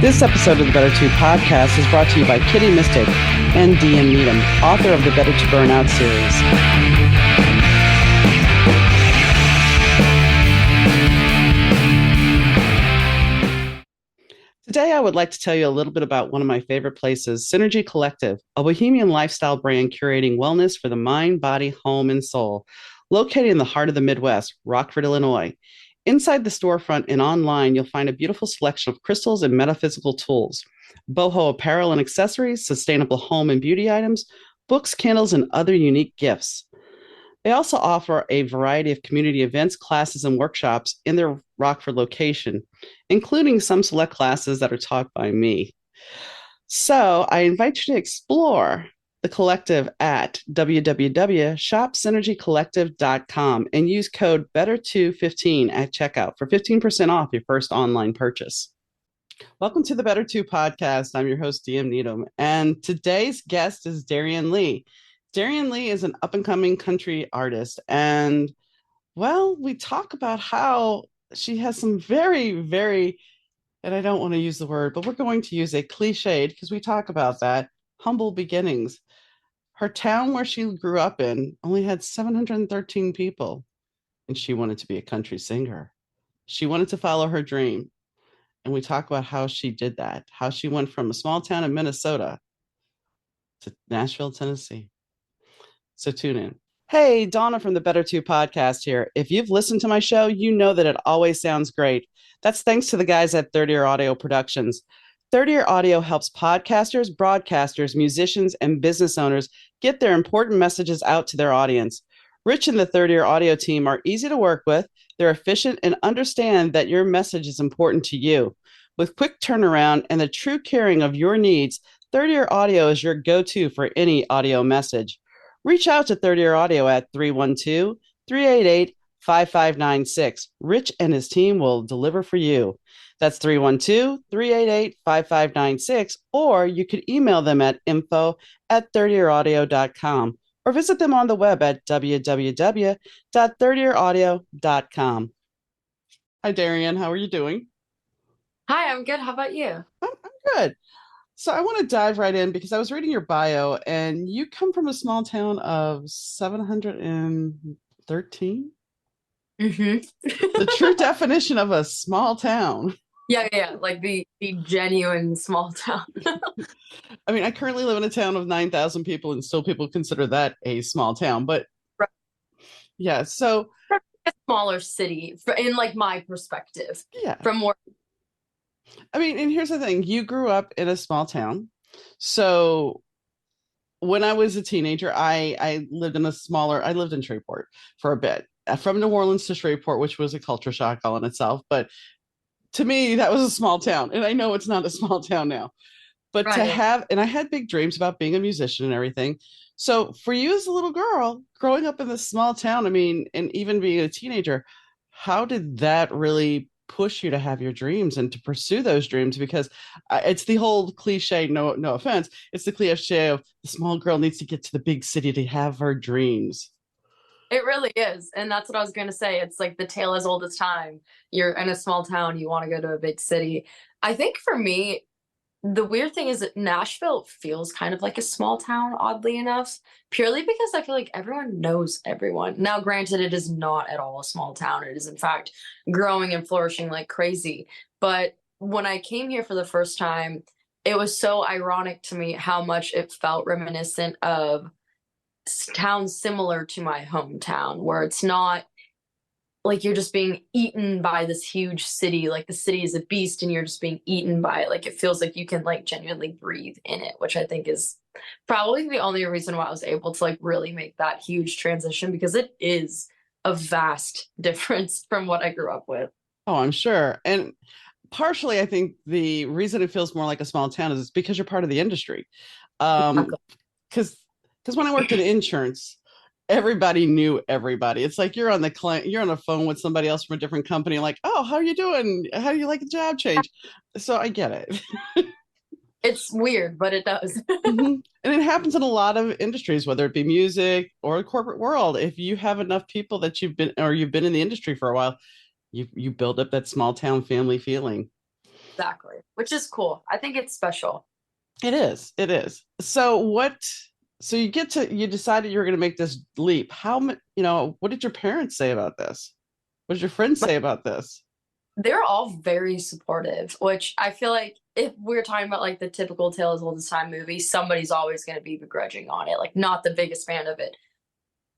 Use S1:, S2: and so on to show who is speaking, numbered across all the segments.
S1: This episode of the Better To podcast is brought to you by Kitty Mystic and Needom, author of the Better To Burn Out series. Today, I would like to tell you a little bit about one of my favorite places, Synergy Collective, a bohemian lifestyle brand curating wellness for the mind, body, home, and soul. Located in the heart of the Midwest, Rockford, Illinois. Inside the storefront and online, you'll find a beautiful selection of crystals and metaphysical tools, boho apparel and accessories, sustainable home and beauty items, books, candles, and other unique gifts. They also offer a variety of community events, classes, and workshops in their Rockford location, including some select classes that are taught by me. So I invite you to explore the collective at www.shopsynergycollective.com and use code BETTER215 at checkout for 15% off your first online purchase. Welcome to the Better To podcast. I'm your host, DM Needom, and today's guest is Dariann Leigh. Dariann Leigh is an up-and-coming country artist, and, well, we talk about how she has some very, and I don't want to use the word, but we're going to use a cliched, because we talk about that, humble beginnings. Her town where she grew up in only had 713 people, and she wanted to be a country singer. She wanted to follow her dream, and we talk about how she did that, how she went from a small town in Minnesota to Nashville, Tennessee. So tune in. Hey, Donna from the Better To podcast here. If you've listened to my show, you know that it always sounds great. That's thanks to the guys at Third Ear Audio Productions. Third Ear Audio helps podcasters, broadcasters, musicians, and business owners get their important messages out to their audience. Rich and the Third Ear Audio team are easy to work with. They're efficient and understand that your message is important to you. With quick turnaround and the true caring of your needs, Third Ear Audio is your go-to for any audio message. Reach out to Third Ear Audio at 312-388-5596. Rich and his team will deliver for you. That's 312-388-5596, or you could email them at info@thirdearaudio.com or visit them on the web at www.thirdearaudio.com. Hi, Dariann. How are you doing?
S2: Hi, I'm good. How about you?
S1: I'm good. So I want to dive right in because I was reading your bio and you come from a small town of 713? The true definition of a small town.
S2: Yeah, like the genuine small town.
S1: I mean, I currently live in a town of 9,000 people and still people consider that a small town, but
S2: right.
S1: Yeah, so
S2: a smaller city in like my perspective.
S1: Yeah.
S2: From more.
S1: I mean, and here's the thing, you grew up in a small town. So when I was a teenager, I lived in Shreveport for a bit, from New Orleans to Shreveport, which was a culture shock all in itself. But to me, that was a small town. And I know it's not a small town now. But
S2: right.
S1: and I had big dreams about being a musician and everything. So for you as a little girl, growing up in this small town, I mean, and even being a teenager, how did that really push you to have your dreams and to pursue those dreams? Because it's the whole cliche, no offense, it's the cliche of the small girl needs to get to the big city to have her dreams.
S2: It really is. And that's what I was going to say. It's like the tale as old as time. You're in a small town, you want to go to a big city. I think for me, the weird thing is that Nashville feels kind of like a small town, oddly enough, purely because I feel like everyone knows everyone. Now, granted, it is not at all a small town. It is, in fact, growing and flourishing like crazy. But when I came here for the first time, it was so ironic to me how much it felt reminiscent of towns similar to my hometown, where it's not like you're just being eaten by this huge city, like the city is a beast and you're just being eaten by it. Like it feels like you can like genuinely breathe in it, which I think is probably the only reason why I was able to like really make that huge transition, because it is a vast difference from what I grew up with.
S1: Oh, I'm sure. And partially, I think the reason it feels more like a small town is because you're part of the industry. Because when I worked in insurance, everybody knew everybody. It's like you're on the phone with somebody else from a different company, like, oh, how are you doing? How do you like the job change? So I get it.
S2: It's weird, but it does.
S1: And it happens in a lot of industries, whether it be music or the corporate world. If you have enough people that you've been in the industry for a while, you build up that small town family feeling.
S2: Exactly. Which is cool. I think it's special.
S1: It is. It is. So you decided you were going to make this leap. What did your parents say about this? What did your friends say about this?
S2: They're all very supportive, which I feel like if we're talking about like the typical Tale as Old as Time movie, somebody's always going to be begrudging on it, like not the biggest fan of it.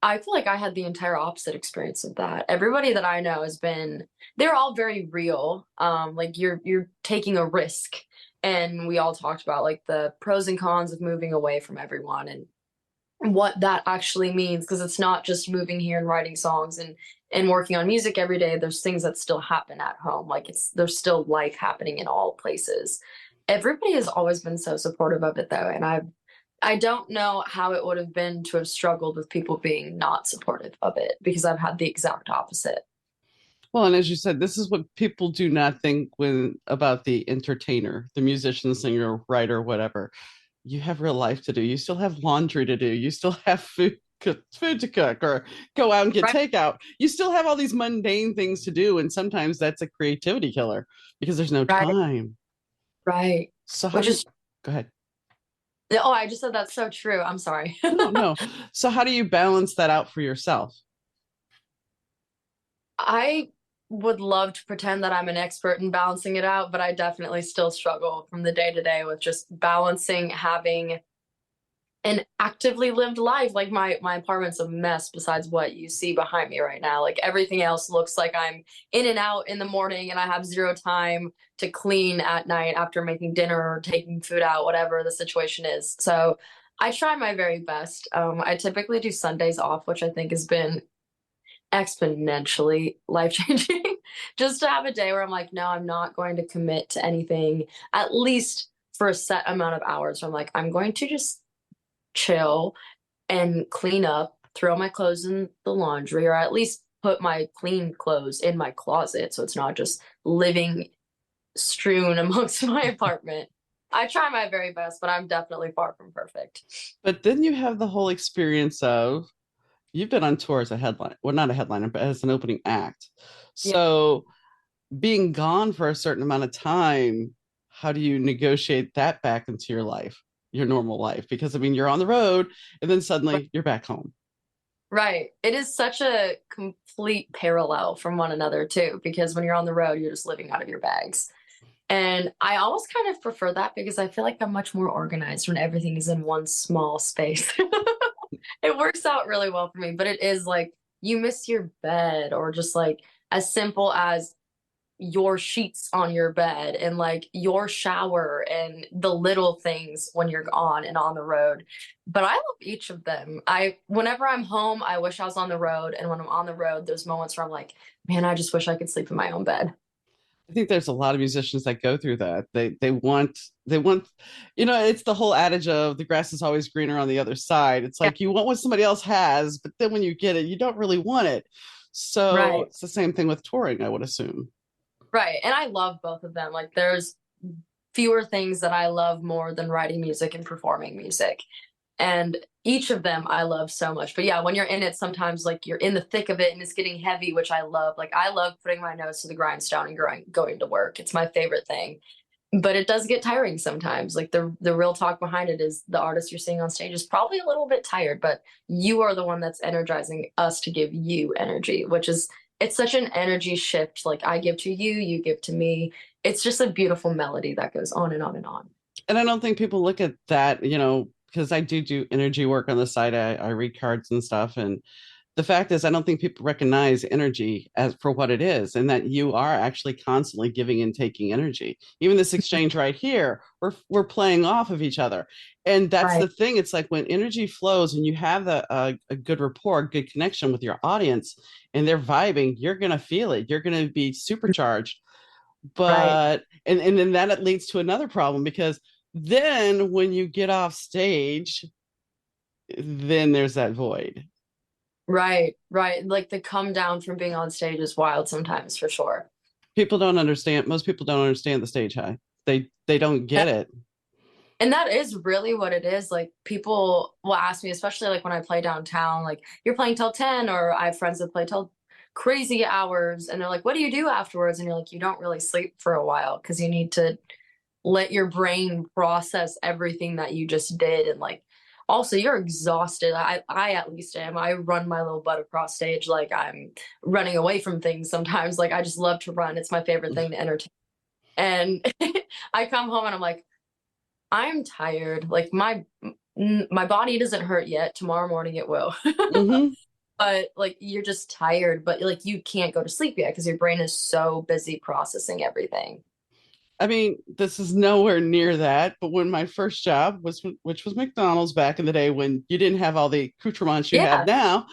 S2: I feel like I had the entire opposite experience of that. Everybody that I know has been, they're all very real. Like you're taking a risk. And we all talked about like the pros and cons of moving away from everyone and what that actually means, because it's not just moving here and writing songs and working on music every day. There's things that still happen at home. Like there's still life happening in all places. Everybody has always been so supportive of it though, and I don't know how it would have been to have struggled with people being not supportive of it, because I've had the exact opposite.
S1: Well, and as you said, this is what people do not think when about the entertainer, the musician, singer, writer, whatever. You have real life to do. You still have laundry to do. You still have food to cook or go out and get
S2: Right.
S1: takeout. You still have all these mundane things to do. And sometimes that's a creativity killer because there's no
S2: Right.
S1: time.
S2: Right.
S1: So how
S2: Which
S1: do you
S2: is,
S1: go ahead?
S2: oh, I just said that's so true. I'm sorry.
S1: No, no. So how do you balance that out for yourself?
S2: I would love to pretend that I'm an expert in balancing it out, but I definitely still struggle from the day to day with just balancing having an actively lived life. Like my apartment's a mess besides what you see behind me right now. Like everything else looks like I'm in and out in the morning and I have zero time to clean at night after making dinner or taking food out, whatever the situation is. So I try my very best. I typically do Sundays off, which I think has been exponentially life changing. Just to have a day where I'm like, no, I'm not going to commit to anything, at least for a set amount of hours. So I'm like, I'm going to just chill and clean up, throw my clothes in the laundry, or at least put my clean clothes in my closet so it's not just living strewn amongst my apartment. I try my very best, but I'm definitely far from perfect.
S1: But then you have the whole experience of you've been on tour as a headline, well, not a headliner, but as an opening act.
S2: Yeah.
S1: So being gone for a certain amount of time, how do you negotiate that back into your life, your normal life? Because I mean, you're on the road and then suddenly you're back home.
S2: Right. It is such a complete parallel from one another, too, because when you're on the road, you're just living out of your bags. And I almost kind of prefer that because I feel like I'm much more organized when everything is in one small space. It works out really well for me, but it is like you miss your bed, or just like as simple as your sheets on your bed and like your shower and the little things when you're on and on the road. But I love each of them. Whenever I'm home, I wish I was on the road. And when I'm on the road, there's moments where I'm like, man, I just wish I could sleep in my own bed.
S1: I think there's a lot of musicians that go through that. They want, it's the whole adage of the grass is always greener on the other side. It's
S2: Yeah.
S1: like you want what somebody else has, but then when you get it, you don't really want it. So
S2: Right.
S1: it's the same thing with touring, I would assume.
S2: Right. And I love both of them. Like there's fewer things that I love more than writing music and performing music. And each of them I love so much. But yeah, when you're in it, sometimes like you're in the thick of it and it's getting heavy, which I love. Like I love putting my nose to the grindstone and going to work. It's my favorite thing. But it does get tiring sometimes. Like the real talk behind it is the artist you're seeing on stage is probably a little bit tired, but you are the one that's energizing us to give you energy, which is it's such an energy shift. Like I give to you, you give to me. It's just a beautiful melody that goes on and on and on.
S1: And I don't think people look at that, because I do energy work on the side. I read cards and stuff. And the fact is, I don't think people recognize energy as for what it is, and that you are actually constantly giving and taking energy. Even this exchange right here, we're playing off of each other, and that's
S2: Right.
S1: the thing. It's like when energy flows and you have a good rapport, good connection with your audience, and they're vibing, you're gonna feel it. You're gonna be supercharged.
S2: Right.
S1: But and then that leads to another problem because then when you get off stage, then there's that void.
S2: Right, right. Like the come down from being on stage is wild sometimes for sure.
S1: People don't understand. Most people don't understand the stage high. They don't get it.
S2: And that is really what it is. Like people will ask me, especially like when I play downtown, like you're playing till 10, or I have friends that play till crazy hours, and they're like, what do you do afterwards? And you're like, you don't really sleep for a while because you need to let your brain process everything that you just did. And like, also you're exhausted. I at least am. I run my little butt across stage like I'm running away from things sometimes. Like I just love to run. It's my favorite thing to entertain. And I come home and I'm like, I'm tired. Like my body doesn't hurt yet. Tomorrow morning it will.
S1: Mm-hmm.
S2: But like you're just tired, but like you can't go to sleep yet because your brain is so busy processing everything.
S1: I mean, this is nowhere near that. But when my first job was, which was McDonald's back in the day when you didn't have all the accoutrements you have
S2: Yeah.
S1: now,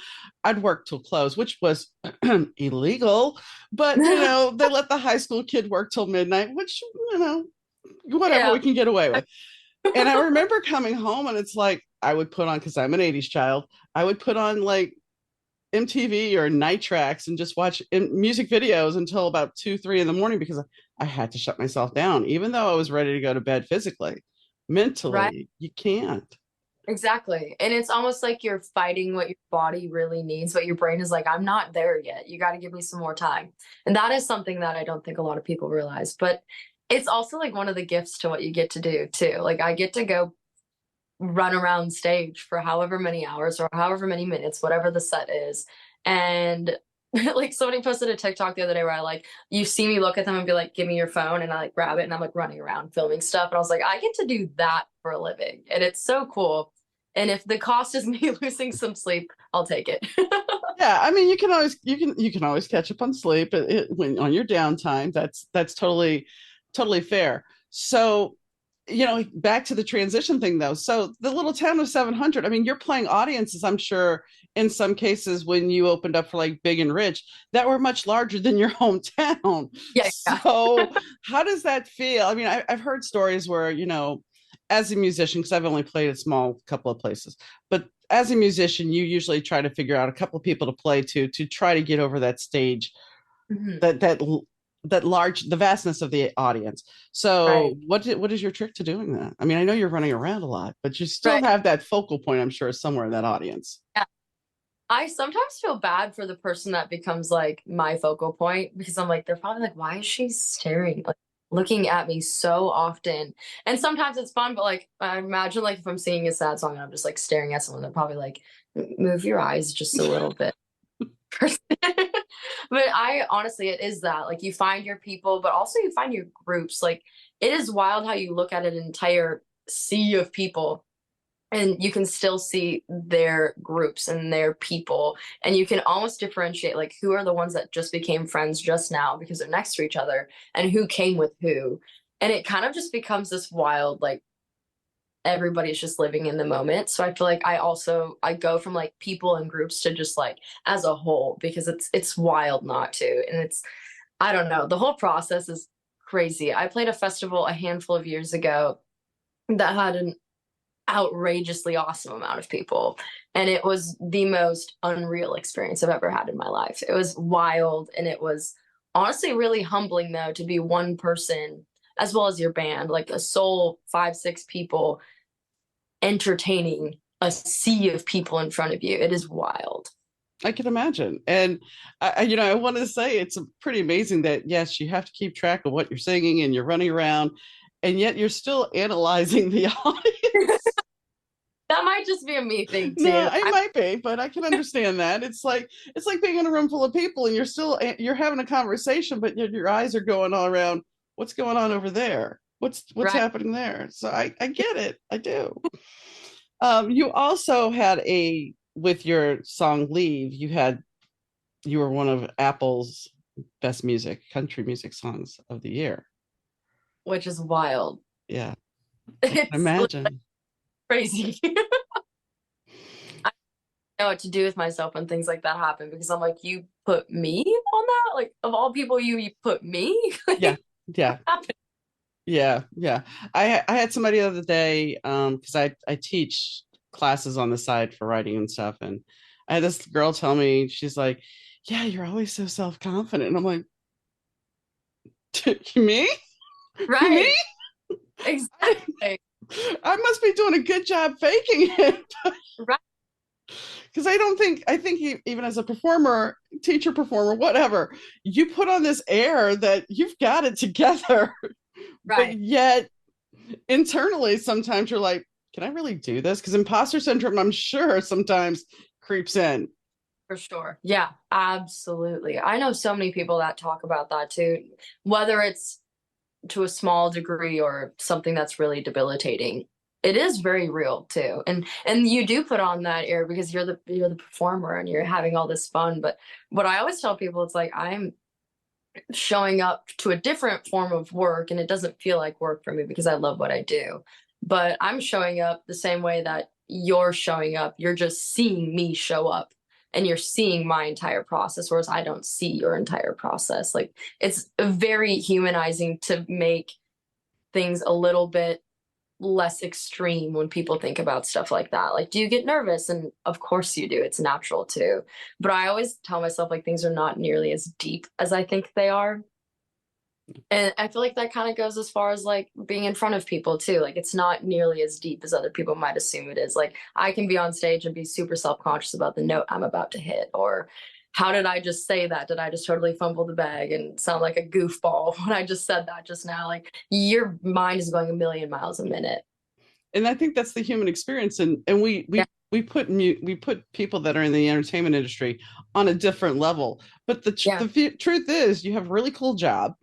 S1: I'd work till close, which was illegal. But, they let the high school kid work till midnight, which, whatever
S2: Yeah.
S1: we can get away with. And I remember coming home and it's like, I would put on, because I'm an 80s child, I would put on like MTV or night tracks and just watch music videos until about 2, 3 in the morning because I had to shut myself down, even though I was ready to go to bed physically.
S2: Right.
S1: Mentally, you can't.
S2: Exactly. And it's almost like you're fighting what your body really needs, but your brain is like, I'm not there yet. You got to give me some more time. And that is something that I don't think a lot of people realize. But it's also like one of the gifts to what you get to do too. Like I get to go run around stage for however many hours or however many minutes, whatever the set is. And like somebody posted a TikTok the other day where I like, you see me look at them and be like, give me your phone. And I like grab it and I'm like running around filming stuff. And I was like, I get to do that for a living. And it's so cool. And if the cost is me losing some sleep, I'll take it.
S1: Yeah, I mean, you can always catch up on sleep when on your downtime. That's totally fair. So, back to the transition thing though. So the little town of 700. I mean, you're playing audiences. I'm sure in some cases when you opened up for like Big and Rich that were much larger than your hometown.
S2: Yeah, yeah.
S1: So how does that feel? I mean, I've heard stories where as a musician, because I've only played a small couple of places, but as a musician, you usually try to figure out a couple of people to play to try to get over that stage,
S2: Mhm.
S1: that large, the vastness of the audience. So
S2: Right.
S1: what is your trick to doing that? I mean, I know you're running around a lot, but you still
S2: Right.
S1: have that focal point, I'm sure, somewhere in that audience.
S2: Yeah. I sometimes feel bad for the person that becomes like my focal point because I'm like, they're probably like, why is she staring, like looking at me so often? And sometimes it's fun, but like, I imagine like if I'm singing a sad song and I'm just like staring at someone, they're probably like, move your eyes just a little bit. But I honestly, it is that like you find your people, but also you find your groups. Like it is wild how you look at an entire sea of people and you can still see their groups and their people, and you can almost differentiate like who are the ones that just became friends just now because they're next to each other and who came with who. And it kind of just becomes this wild like everybody's just living in the moment. So I feel like I go from like people and groups to just like as a whole because it's wild not to. And it's I don't know, the whole process is crazy. I played a festival a handful of years ago that had an outrageously awesome amount of people, and it was the most unreal experience I've ever had in my life. It was wild, and it was honestly really humbling though to be one person as well as your band, like a sole 5, 6 people entertaining a sea of people in front of you. It is wild.
S1: I can imagine. And I wanted to say it's pretty amazing that yes, you have to keep track of what you're singing and you're running around, and yet you're still analyzing the audience.
S2: That might just be a me thing
S1: No,
S2: too.
S1: it might be, but I can understand that. It's like being in a room full of people and you're having a conversation, but your eyes are going all around. What's going on over there? What's
S2: Right.
S1: happening there? So I get it. I do. You also had with your song "Leave." You were one of Apple's best country music songs of the year.
S2: Which is wild.
S1: Yeah, I can
S2: It's like
S1: imagine.
S2: crazy. I don't know what to do with myself when things like that happen because I'm like, you put me on that? Like, of all people, you put me?
S1: Yeah,
S2: Like,
S1: yeah.
S2: what happened?
S1: Yeah. I had somebody the other day, because I teach classes on the side for writing and stuff, and I had this girl tell me, she's like, "Yeah, you're always so self-confident." And I'm like, "Me? Me?
S2: Right.
S1: I,
S2: Exactly.
S1: I must be doing a good job faking it."
S2: Right.
S1: because I think even as a performer, teacher, performer, whatever, you put on this air that you've got it together, but
S2: Right.
S1: yet internally sometimes you're like, can I really do this? Because imposter syndrome, I'm sure, sometimes creeps in.
S2: For sure. Yeah, absolutely. I know so many people that talk about that too, whether it's to a small degree or something that's really debilitating. It is very real too. And you do put on that air because you're the performer and you're having all this fun. But what I always tell people, it's like I'm showing up to a different form of work and it doesn't feel like work for me because I love what I do. But I'm showing up the same way that you're showing up. You're just seeing me show up and you're seeing my entire process, whereas I don't see your entire process. Like it's very humanizing to make things a little bit less extreme when people think about stuff like that. Like, do you get nervous? And of course you do. It's natural too. But I always tell myself like things are not nearly as deep as I think they are. And I feel like that kind of goes as far as like being in front of people too. Like it's not nearly as deep as other people might assume it is. Like I can be on stage and be super self-conscious about the note I'm about to hit, or how did I just say that? Did I just totally fumble the bag and sound like a goofball when I just said that just now? Like your mind is going a million miles a minute.
S1: And I think that's the human experience. And
S2: Yeah.
S1: we put people that are in the entertainment industry on a different level. But
S2: Yeah.
S1: truth is, you have a really cool job,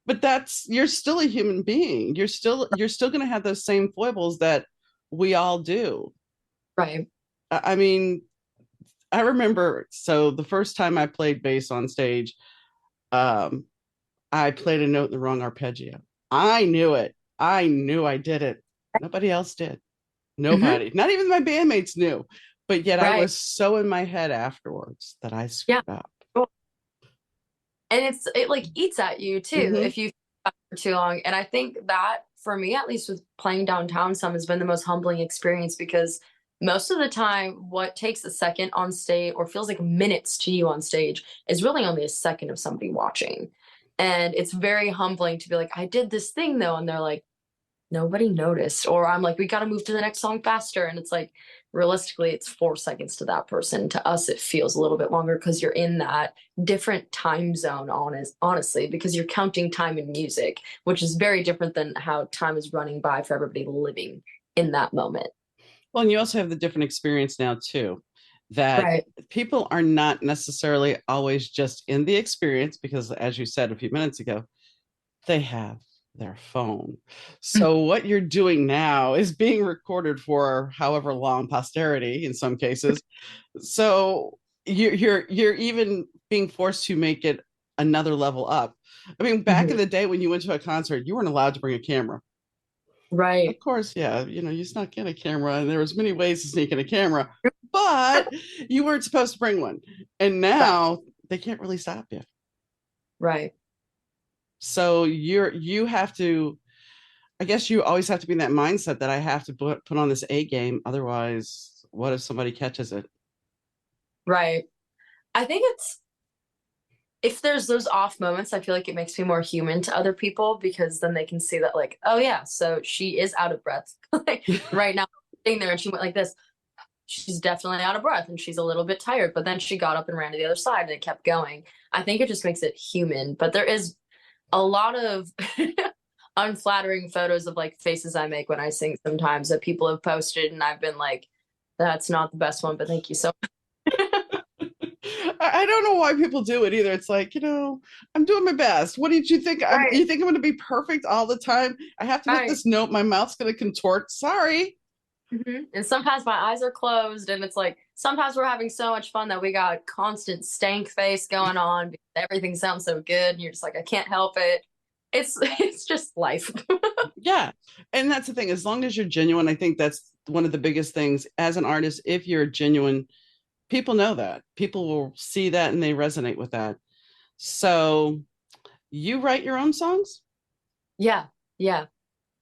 S1: but that's you're still a human being. You're still going to have those same foibles that we all do.
S2: Right.
S1: I mean, I remember so the first time I played bass on stage, um, I played a note in the wrong arpeggio. I knew it. I knew I did it. Nobody else did.
S2: Hmm.
S1: Nobody, not even my bandmates knew. But yet I
S2: Right.
S1: was so in my head afterwards that I
S2: Yeah.
S1: screwed up.
S2: And it like eats at you too
S1: Mm-hmm.
S2: if you for too long. And I think that for me, at least with playing downtown some, has been the most humbling experience because most of the time, what takes a second on stage or feels like minutes to you on stage is really only a second of somebody watching. And it's very humbling to be like, I did this thing though. And they're like, nobody noticed. Or I'm like, we got to move to the next song faster. And it's like, realistically, it's 4 seconds to that person. To us, it feels a little bit longer because you're in that different time zone, honestly, because you're counting time in music, which is very different than how time is running by for everybody living in that moment.
S1: Well, and you also have the different experience now too, that
S2: Right.
S1: people are not necessarily always just in the experience because, as you said a few minutes ago, they have their phone. So what you're doing now is being recorded for however long posterity in some cases. So you're even being forced to make it another level up. I mean, back in
S2: Mhm.
S1: the day when you went to a concert, you weren't allowed to bring a camera. Of
S2: Right.
S1: course, yeah, you snuck in a camera, and there was many ways to sneak in a camera, but you weren't supposed to bring one. And
S2: Right.
S1: now they can't really stop you.
S2: Right.
S1: So you have to. I guess you always have to be in that mindset that I have to put on this A game. Otherwise, what if somebody catches it?
S2: Right. I think it's if there's those off moments, I feel like it makes me more human to other people because then they can see that, like, oh yeah, so she is out of breath. Like right now, sitting there and she went like this. She's definitely out of breath and she's a little bit tired, but then she got up and ran to the other side and it kept going. I think it just makes it human. But there is a lot of unflattering photos of like faces I make when I sing sometimes that people have posted, and I've been like, that's not the best one, but thank you so much.
S1: I don't know why people do it either. It's like, I'm doing my best. What did you think?
S2: Right.
S1: You think I'm going to be perfect all the time? I have to hit
S2: Right.
S1: this note. My mouth's going to contort. Sorry.
S2: And sometimes my eyes are closed, and it's like sometimes we're having so much fun that we got constant stank face going on because everything sounds so good, and you're just like, I can't help it. It's just life.
S1: Yeah. And that's the thing. As long as you're genuine, I think that's one of the biggest things as an artist. If you're genuine, people know that. People will see that and they resonate with that. So you write your own songs?
S2: Yeah, yeah,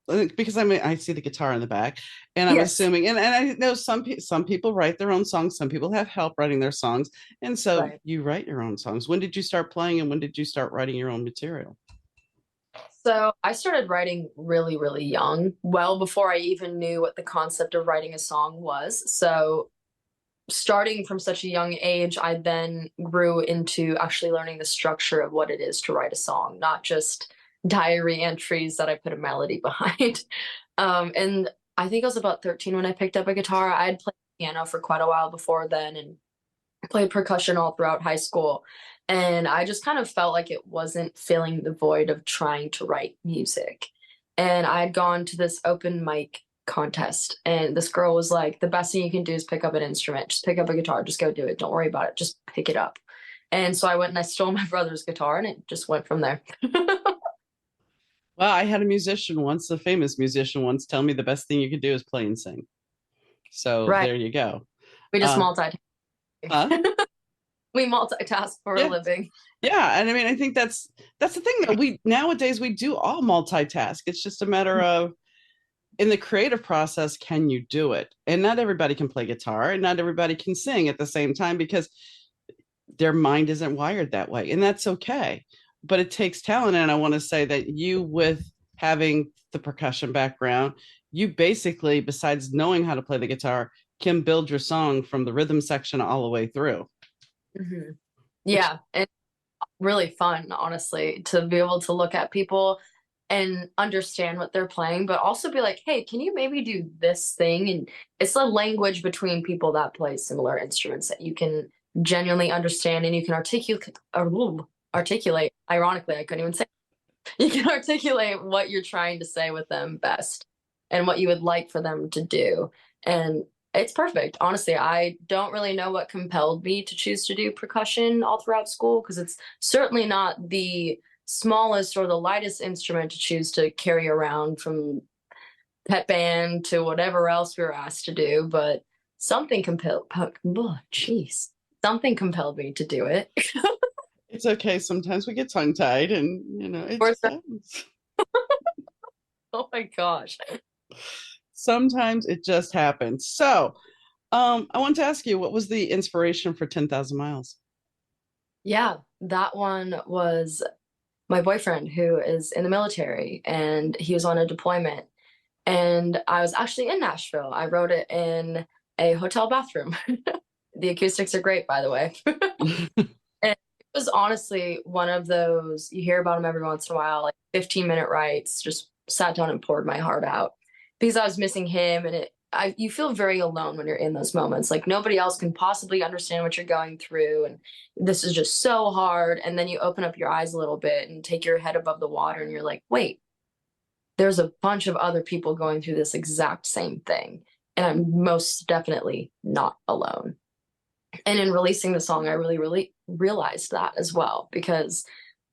S1: Because I mean, I see the guitar in the back, and I'm
S2: yes,
S1: assuming, and I know some people write their own songs, some people have help writing their songs, and so
S2: right.
S1: you write your own songs. When did you start playing, and when did you start writing your own material?
S2: So I started writing really, really young, well before I even knew what the concept of writing a song was. So starting from such a young age, I then grew into actually learning the structure of what it is to write a song, not just diary entries that I put a melody behind. And I think I was about 13 when I picked up a guitar. I had played piano for quite a while before then and played percussion all throughout high school. And I just kind of felt like it wasn't filling the void of trying to write music. And I had gone to this open mic contest, and this girl was like, the best thing you can do is pick up an instrument. Just pick up a guitar. Just go do it. Don't worry about it. Just pick it up. And so I went and I stole my brother's guitar, and it just went from there.
S1: Well, I had a musician once, a famous musician once, tell me the best thing you could do is play and sing. So
S2: Right.
S1: there you go.
S2: We just
S1: Uh,
S2: multitask.
S1: huh?
S2: We multitask for a
S1: Yeah.
S2: living.
S1: Yeah. And I mean, I think that's the thing that we nowadays we do all multitask. It's just a matter of in the creative process, can you do it? And not everybody can play guitar and not everybody can sing at the same time because their mind isn't wired that way. And that's okay. But it takes talent. And I want to say that you, with having the percussion background, you basically, besides knowing how to play the guitar, can build your song from the rhythm section all the way through.
S2: Mhm.
S1: Which
S2: Yeah. And really fun, honestly, to be able to look at people and understand what they're playing, but also be like, hey, can you maybe do this thing? And it's a language between people that play similar instruments that you can genuinely understand and you can articulate. Ironically, I couldn't even say you can articulate what you're trying to say with them best and what you would like for them to do. And it's perfect. Honestly, I don't really know what compelled me to choose to do percussion all throughout school because it's certainly not the smallest or the lightest instrument to choose to carry around from pet band to whatever else we were asked to do. But something compelled, oh, jeez, something compelled me to do it.
S1: it's okay. Sometimes we get tongue tied and, it
S2: Or
S1: just happens.
S2: oh my gosh.
S1: Sometimes it just happens. So I want to ask you, what was the inspiration for 10,000 miles?
S2: Yeah, that one was my boyfriend who is in the military and he was on a deployment. And I was actually in Nashville. I wrote it in a hotel bathroom. The acoustics are great, by the way. And it was honestly one of those, you hear about them every once in a while, like 15-minute writes, just sat down and poured my heart out because I was missing him. And you feel very alone when you're in those moments. Like nobody else can possibly understand what you're going through. And this is just so hard. And then you open up your eyes a little bit and take your head above the water and you're like, wait, there's a bunch of other people going through this exact same thing. And I'm most definitely not alone. And in releasing the song, I really realized that as well, because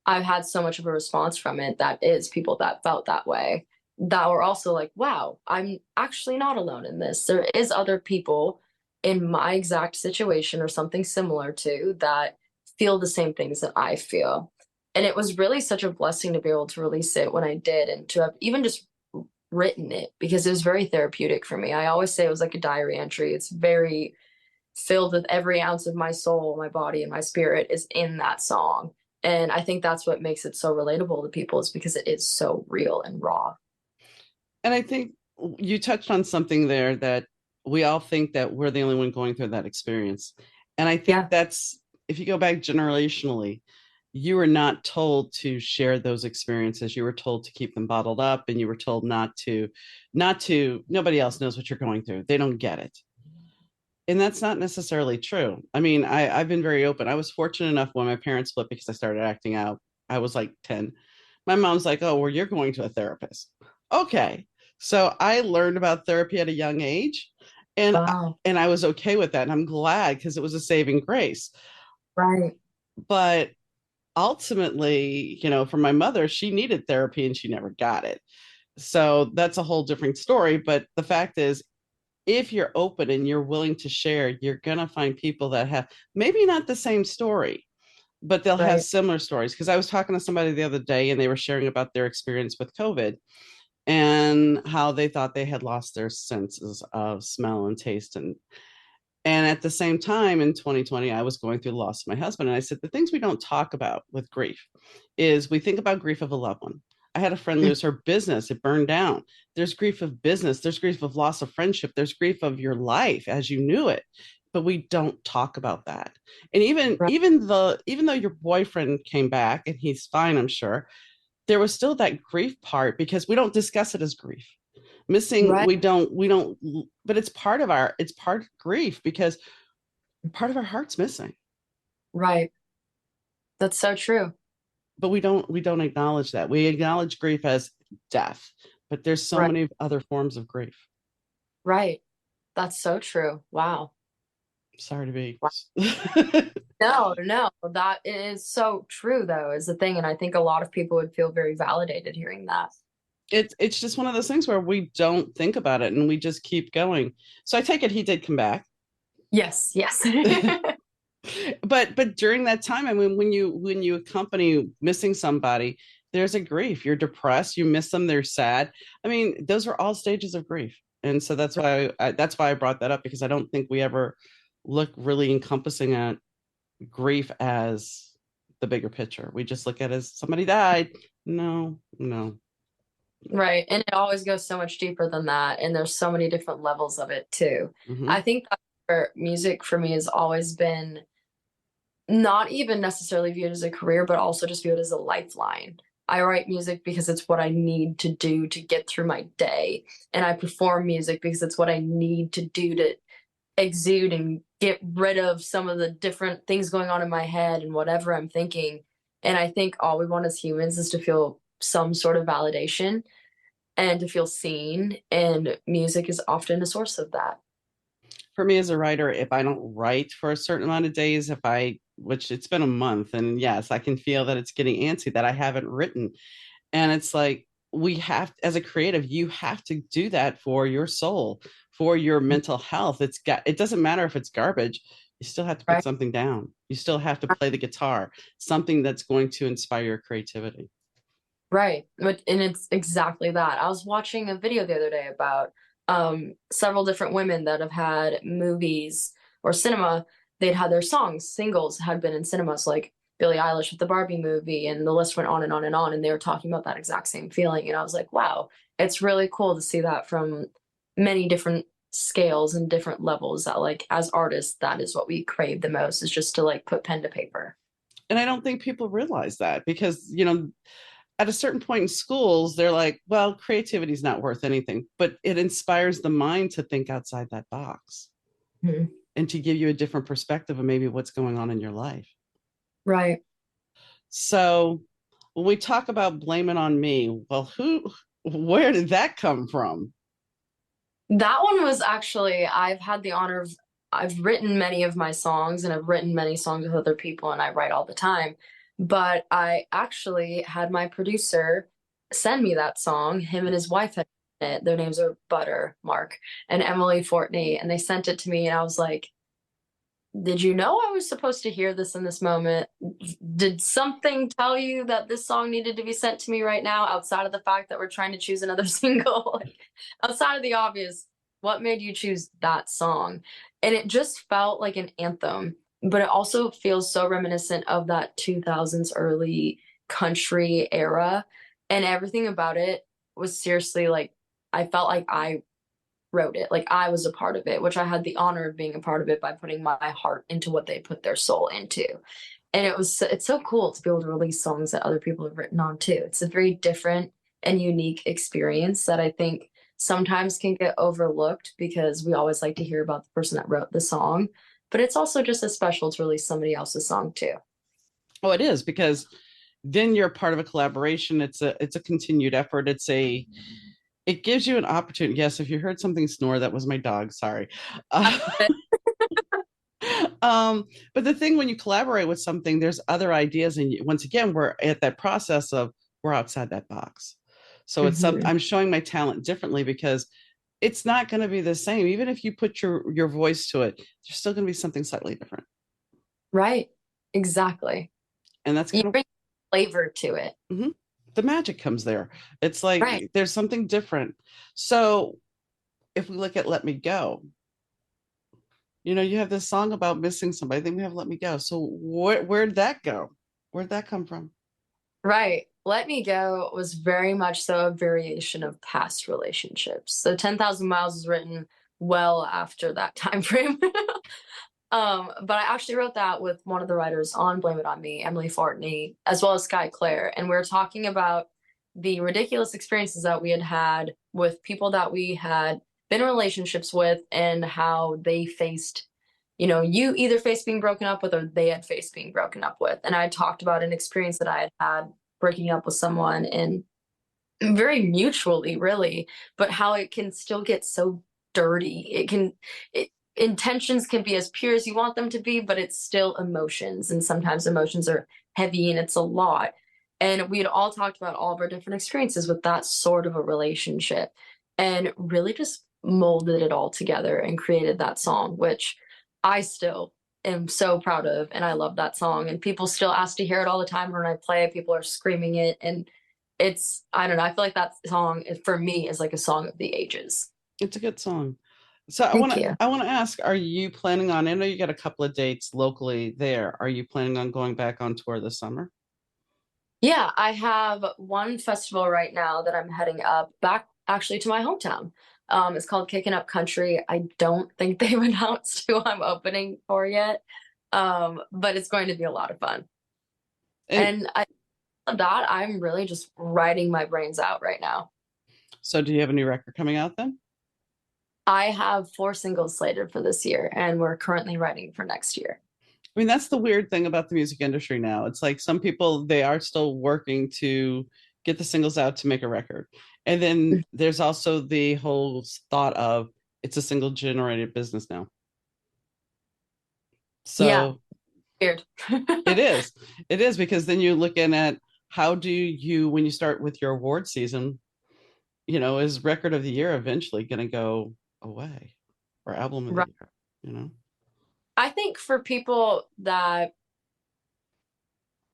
S2: I've had so much of a response from it that is people that felt that way, that were also like, wow, I'm actually not alone in this. There is other people in my exact situation or something similar to that feel the same things that I feel. And it was really such a blessing to be able to release it when I did and to have even just written it because it was very therapeutic for me. I always say it was like a diary entry. It's very filled with every ounce of my soul, my body, and my spirit is in that song. And I think that's what makes it so relatable to people is because it is so real and raw.
S1: And I think you touched on something there that we all think that we're the only one going through that experience. And I think
S2: Yeah.
S1: that's, if you go back generationally, you were not told to share those experiences. You were told to keep them bottled up and you were told nobody else knows what you're going through. They don't get it. And that's not necessarily true. I mean, I've been very open. I was fortunate enough when my parents split because I started acting out. I was like 10. My mom's like, oh, well, you're going to a therapist. Okay. So I learned about therapy at a young age and
S2: Wow.
S1: and I was okay with that. And I'm glad because it was a saving grace.
S2: Right.
S1: But ultimately, for my mother, she needed therapy and she never got it. So that's a whole different story. But the fact is, if you're open and you're willing to share, you're going to find people that have maybe not the same story, but they'll have
S2: Right.
S1: similar stories. Because I was talking to somebody the other day and they were sharing about their experience with COVID and how they thought they had lost their senses of smell and taste. And at the same time in 2020, I was going through the loss of my husband. And I said, the things we don't talk about with grief is we think about grief of a loved one. I had a friend
S2: Mm.
S1: lose her business. It burned down. There's grief of business. There's grief of loss of friendship. There's grief of your life as you knew it. but we don't talk about that. And even
S2: Right.
S1: even though your boyfriend came back and he's fine, I'm sure, there was still that grief part because we don't discuss it as grief. Missing,
S2: Right.
S1: we don't, but it's part of grief because part of our heart's missing.
S2: Right. That's so true.
S1: But we don't acknowledge that. We acknowledge grief as death, but there's so
S2: Right.
S1: many other forms of grief.
S2: Right. That's so true. Wow.
S1: Sorry to be.
S2: Wow. No, no, that is so true though, is the thing. And I think a lot of people would feel very validated hearing that.
S1: It's just one of those things where we don't think about it and we just keep going. So I take it he did come back.
S2: Yes, yes.
S1: But during that time, I mean, when you accompany missing somebody, there's a grief. You're depressed, you miss them, they're sad. I mean, those are all stages of grief. And so that's why I brought that up, because I don't think we ever look really encompassing at grief as the bigger picture. We just look at it as somebody died. No, no.
S2: Right. And it always goes so much deeper than that. And there's so many different levels of it too.
S1: Hmm.
S2: I think that for music for me has always been not even necessarily viewed as a career, but also just viewed as a lifeline. I write music because it's what I need to do to get through my day. And I perform music because it's what I need to do to exude and get rid of some of the different things going on in my head and whatever I'm thinking. And I think all we want as humans is to feel some sort of validation and to feel seen. And music is often a source of that.
S1: For me as a writer, if I don't write for a certain amount of days, which it's been a month, and yes, I can feel that it's getting antsy that I haven't written. And it's like, as a creative, you have to do that for your soul, for your mental health. It doesn't matter if it's garbage. You still have to put
S2: Right.
S1: something down. You still have to play the guitar, something that's going to inspire your creativity.
S2: Right. And it's exactly that. I was watching a video the other day about several different women that have had movies or cinema. They'd had their songs, singles had been in cinemas, like Billie Eilish with the Barbie movie, and the list went on and on and on. And they were talking about that exact same feeling. And I was like, wow, it's really cool to see that from many different scales and different levels, that like as artists, that is what we crave the most, is just to like put pen to paper.
S1: And I don't think people realize that because, at a certain point in schools, they're like, well, creativity is not worth anything, but it inspires the mind to think outside that box
S2: Mhm.
S1: and to give you a different perspective of maybe what's going on in your life.
S2: Right.
S1: So when we talk about blame it on me, well, where did that come from?
S2: That one was actually, I've had the honor of, I've written many of my songs and I've written many songs with other people and I write all the time. But I actually had my producer send me that song. Him and his wife had written it. Their names are Butter, Mark, and Emily Fortney. And they sent it to me and I was like, did you know I was supposed to hear this in this moment? Did something tell you that this song needed to be sent to me right now, outside of the fact that we're trying to choose another single? Like, outside of the obvious, what made you choose that song? And it just felt like an anthem, but it also feels so reminiscent of that 2000s early country era. And everything about it was seriously like, I felt like I wrote it. Like I was a part of it, which I had the honor of being a part of it by putting my heart into what they put their soul into. And it's so cool to be able to release songs that other people have written on too. It's a very different and unique experience that I think sometimes can get overlooked because we always like to hear about the person that wrote the song. But it's also just as special to release somebody else's song too.
S1: Oh, it is, because then you're part of a collaboration. It's a continued effort. It gives you an opportunity. Yes, if you heard something snore, that was my dog. Sorry. Uh, but the thing when you collaborate with something, there's other ideas, and once again, we're at that process of we're outside that box. So
S2: Mhm.
S1: I'm showing my talent differently because it's not going to be the same. Even if you put your voice to it, there's still going to be something slightly different,
S2: Right. Exactly.
S1: and that's
S2: You
S1: kind of
S2: bring flavor to it.
S1: mhm, the magic comes there. It's
S2: Right.
S1: like there's something different. So if we look at "Let Me Go," you have this song about missing somebody. I think we have "Let Me Go." So where'd that go? Where'd that come from?
S2: Right. Let Me Go was very much so a variation of past relationships. So 10,000 Miles was written well after that time frame. But I actually wrote that with one of the writers on Blame It On Me, Emily Fortney, as well as Sky Claire. And we are talking about the ridiculous experiences that we had had with people that we had been in relationships with and how they faced, you either faced being broken up with or they had faced being broken up with. And I talked about an experience that I had had breaking up with someone and very mutually, really, but how it can still get so dirty. Intentions can be as pure as you want them to be, but it's still emotions. And sometimes emotions are heavy and it's a lot. And we had all talked about all of our different experiences with that sort of a relationship and really just molded it all together and created that song, which I still am so proud of. And I love that song. And people still ask to hear it all the time. When I play it, people are screaming it. And I don't know, I feel like that song for me is like a song of the ages.
S1: It's a good song. So I want
S2: Thank
S1: to
S2: you.
S1: I want to ask, are you planning on, I know you got a couple of dates locally there. Are you planning on going back on tour this summer?
S2: Yeah, I have one festival right now that I'm heading up back actually to my hometown. It's called Kicking Up Country. I don't think they've announced who I'm opening for yet. But it's going to be a lot of fun.
S1: And
S2: And of that, I'm really just writing my brains out right now.
S1: so do you have a new record coming out then?
S2: I have 4 singles slated for this year, and we're currently writing for next year.
S1: I mean, that's the weird thing about the music industry now. It's like some people, they are still working to get the singles out to make a record. And then there's also the whole thought of it's a single generated business now.
S2: Yeah,
S1: So
S2: weird.
S1: it is. It is because then you're looking at how do you, when you start with your award season, is record of the year eventually going to go away or album of the
S2: Right.
S1: year, you know?
S2: I think for people that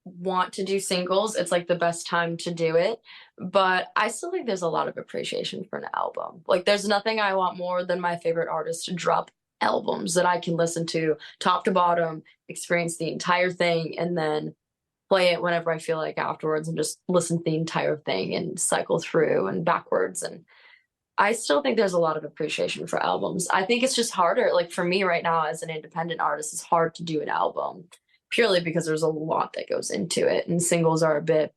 S2: want to do singles, it's like the best time to do it. But I still think there's a lot of appreciation for an album. Like, there's nothing I want more than my favorite artists to drop albums that I can listen to top to bottom, experience the entire thing, and then play it whenever I feel like afterwards and just listen to the entire thing and cycle through and backwards. And I still think there's a lot of appreciation for albums. I think it's just harder. Like for me right now as an independent artist, it's hard to do an album purely because there's a lot that goes into it. And singles are they're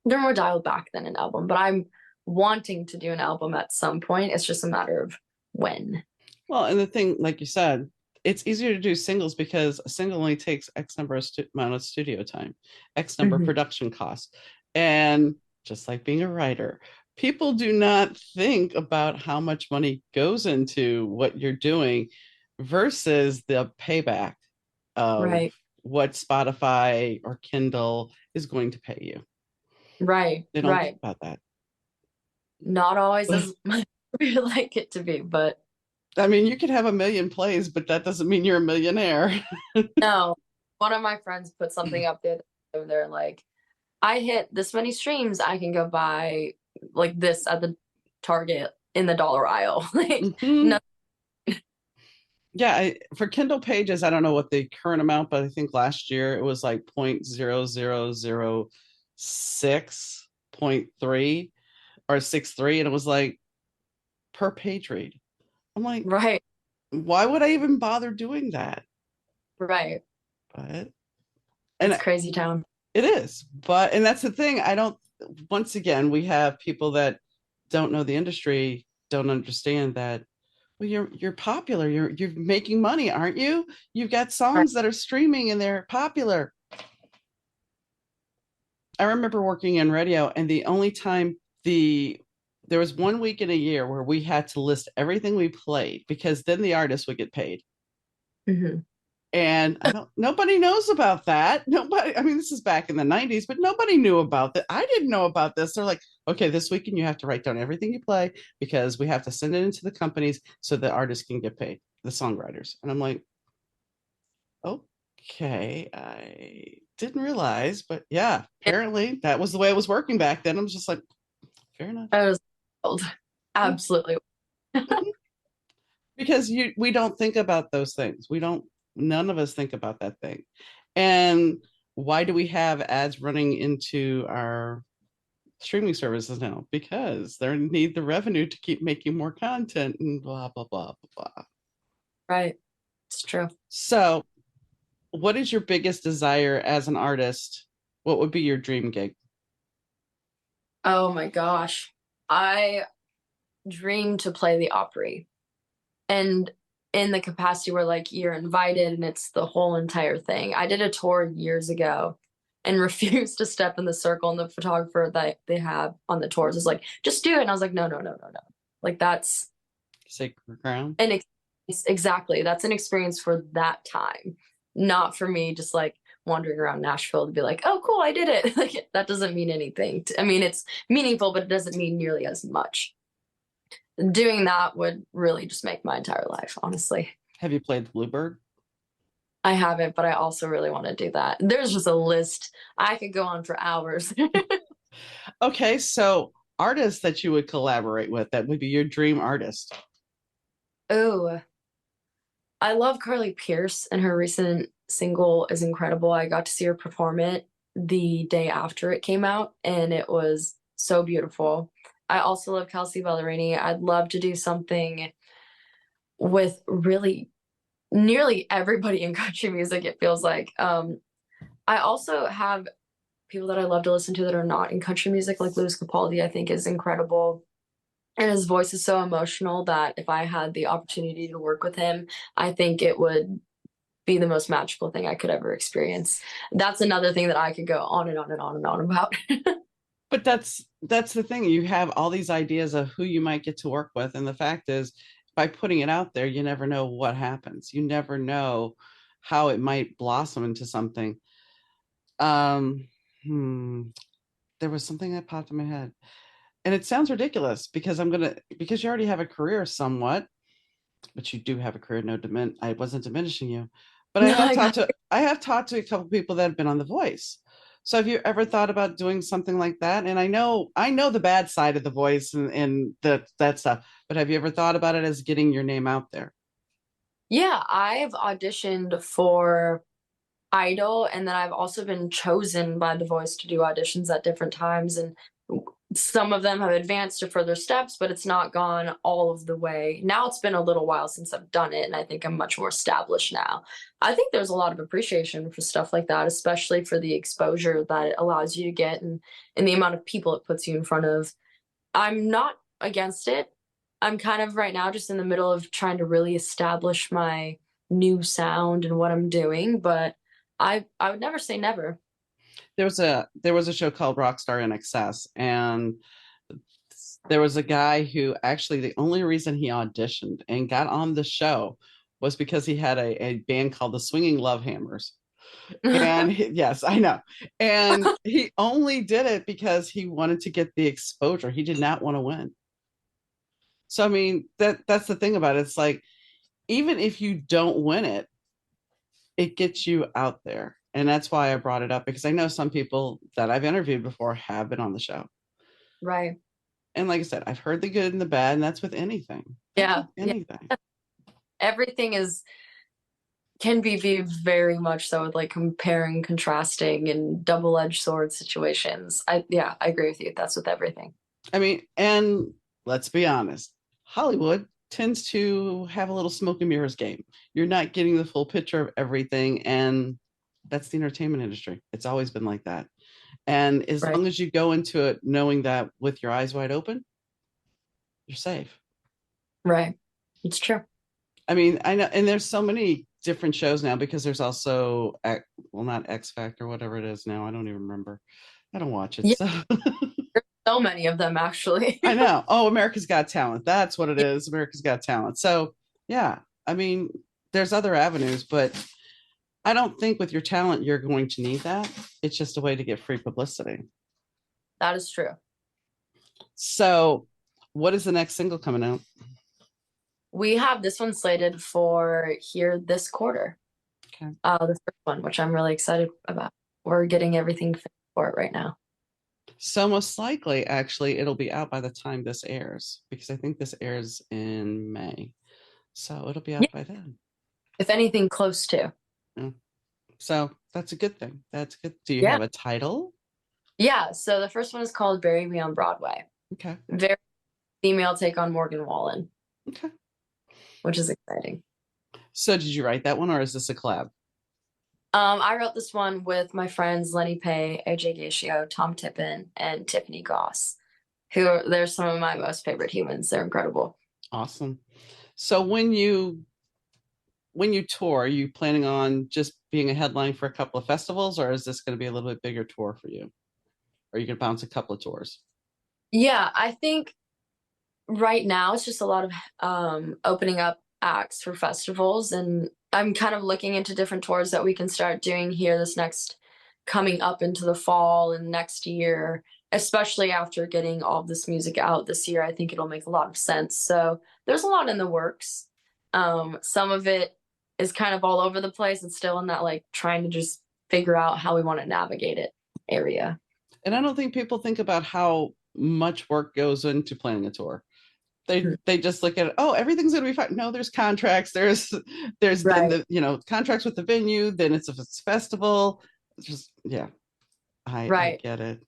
S2: more dialed back than an album. But I'm wanting to do an album at some point. It's just a matter of when.
S1: Well, and the thing, like you said, it's easier to do singles because a single only takes X number of amount of studio time, X number of
S2: Mhm.
S1: production costs. And just like being a writer, people do not think about how much money goes into what you're doing versus the payback of
S2: Right,
S1: what Spotify or Kindle is going to pay you.
S2: right,
S1: They don't think
S2: right.
S1: about that.
S2: Not always as much as we like it to be, but
S1: I mean, you could have a million plays, but that doesn't mean you're a millionaire.
S2: no. One of my friends put something up there. They're like, I hit this many streams, I can go buy like this at the Target in the dollar aisle. Like,
S1: Mhm.
S2: no,
S1: Yeah, for Kindle pages, I don't know what the current amount, but I think last year it was like 0.0006.3 or 63, and it was like per page read. I'm like,
S2: right,
S1: why would I even bother doing that?
S2: right.
S1: But
S2: It's
S1: and
S2: crazy town.
S1: it is, but and that's the thing. I don't. Once again, we have people that don't know the industry, don't understand that. Well, you're popular. You're making money, aren't you? You've got
S2: Right.
S1: songs that are streaming and they're popular. I remember working in radio, and the only time there was one week in a year where we had to list everything we played because then the artist would get paid.
S2: Hmm.
S1: And I don't nobody knows about that. Nobody, I mean, this is back in the 90s, but nobody knew about that. I didn't know about this. They're like, okay, this weekend you have to write down everything you play because we have to send it into the companies so the artists can get paid, the songwriters. And I'm like, okay, I didn't realize, but yeah,
S2: It,
S1: apparently that was the way it was working back then. I was just like, fair enough.
S2: I was old. Absolutely.
S1: Because we don't think about those things. We don't, none of us think about that thing. And why do we have ads running into our streaming services now because they need the revenue to keep making more content and blah blah blah blah blah.
S2: Right. It's true.
S1: So, what is your biggest desire as an artist? What would be your dream gig?
S2: Oh my gosh. I dream to play the Opry. And in the capacity where like you're invited and it's the whole entire thing. I did a tour years ago and refused to step in the circle, and the photographer that they have on the tours is like, just do it. And I was like, no, no, no, no, no. Like that's
S1: Sacred ground.
S2: an exactly, that's an experience for that time, not for me just like wandering around Nashville to be like, oh cool, I did it. Like that doesn't mean anything. I mean, it's meaningful, but it doesn't mean nearly as much. Doing that would really just make my entire life, honestly.
S1: Have you played the Bluebird?
S2: I haven't, but I also really want to do that. There's just a list. I could go on for hours.
S1: Okay, so artists that you would collaborate with, that would be your dream artist.
S2: Oh, I love Carly Pierce, and her recent single is incredible. I got to see her perform it the day after it came out, and it was so beautiful. I also love Kelsey Ballerini. I'd love to do something with really nearly everybody in country music, it feels like. I also have people that I love to listen to that are not in country music, like Louis Capaldi, I think is incredible. And his voice is so emotional that if I had the opportunity to work with him, I think it would be the most magical thing I could ever experience. That's another thing that I could go on and on and on and on about.
S1: But that's the thing. You have all these ideas of who you might get to work with, and the fact is, by putting it out there, you never know what happens. You never know how it might blossom into something. Um, hmm, there was something that popped in my head, and it sounds ridiculous because you already have a career somewhat, but you do have a career. No, I wasn't diminishing you, but
S2: No, I got
S1: I have talked to a couple people that have been on The Voice. So have you ever thought about doing something like that? And I know the bad side of The Voice and that stuff, but have you ever thought about it as getting your name out there?
S2: yeah, I've auditioned for Idol, and then I've also been chosen by The Voice to do auditions at different times. And some of them have advanced to further steps, but it's not gone all of the way. Now it's been a little while since I've done it, and I think I'm much more established now. I think there's a lot of appreciation for stuff like that, especially for the exposure that it allows you to get, and the amount of people it puts you in front of. I'm not against it. I'm kind of right now just in the middle of trying to really establish my new sound and what I'm doing, but I would never say never.
S1: There was a show called Rockstar in Excess, and there was a guy who actually the only reason he auditioned and got on the show was because he had a band called the Swinging Love Hammers. And yes, I know. And he only did it because he wanted to get the exposure. He did not want to win. So I mean, that's the thing about it. It's like even if you don't win it, it gets you out there. And that's why I brought it up, because I know some people that I've interviewed before have been on the show.
S2: Right.
S1: And like I said, I've heard the good and the bad, and that's with anything. That's
S2: Yeah.
S1: with anything.
S2: Everything is can be viewed very much so with like comparing, contrasting, and double-edged sword situations. I agree with you. That's with everything.
S1: I mean, and let's be honest, Hollywood tends to have a little smoke and mirrors game. You're not getting the full picture of everything, and that's the entertainment industry. It's always been like that. And as
S2: Right.
S1: long as you go into it knowing that with your eyes wide open, you're safe.
S2: Right. It's true.
S1: I mean, I know, and there's so many different shows now because there's also, well, not X Factor, whatever it is now. I don't even remember. I don't watch it.
S2: Yeah,
S1: So
S2: so many of them actually.
S1: I know. Oh, America's Got Talent. That's what it is. America's Got Talent. So yeah, I mean, there's other avenues, but I don't think with your talent you're going to need that. It's just a way to get free publicity.
S2: That is true.
S1: So, what is the next single coming out?
S2: We have this one slated for here this quarter.
S1: Okay.
S2: The first one, which I'm really excited about. We're getting everything fit for it right now.
S1: So most likely, actually, it'll be out by the time this airs, because I think this airs in May. So it'll be out by then.
S2: If anything, close to.
S1: Yeah. So that's a good thing. That's good. Do you have a title?
S2: Yeah, so the first one is called Bury Me on Broadway.
S1: Okay.
S2: Very female take on Morgan Wallen,
S1: Okay.
S2: which is exciting.
S1: So did you write that one or is this a collab?
S2: I wrote this one with my friends Lenny Pay, AJ Gacio, Tom Tippin, and Tiffany Goss, they're some of my most favorite humans. They're incredible.
S1: Awesome. So when you tour, are you planning on just being a headline for a couple of festivals, or is this going to be a little bit bigger tour for you? Or are you going to bounce a couple of tours?
S2: Yeah, I think right now it's just a lot of opening up acts for festivals, and I'm kind of looking into different tours that we can start doing here this next coming up into the fall and next year, especially after getting all of this music out this year. I think it'll make a lot of sense. So there's a lot in the works. Some of it is kind of all over the place. It's still in that like trying to just figure out how we want to navigate it area.
S1: And I don't think people think about how much work goes into planning a tour. They just look at it, oh, everything's going to be fine. No, there's contracts. There's then
S2: Right.
S1: the contracts with the venue. Then it's a festival. It's just yeah, I
S2: Right.
S1: get it.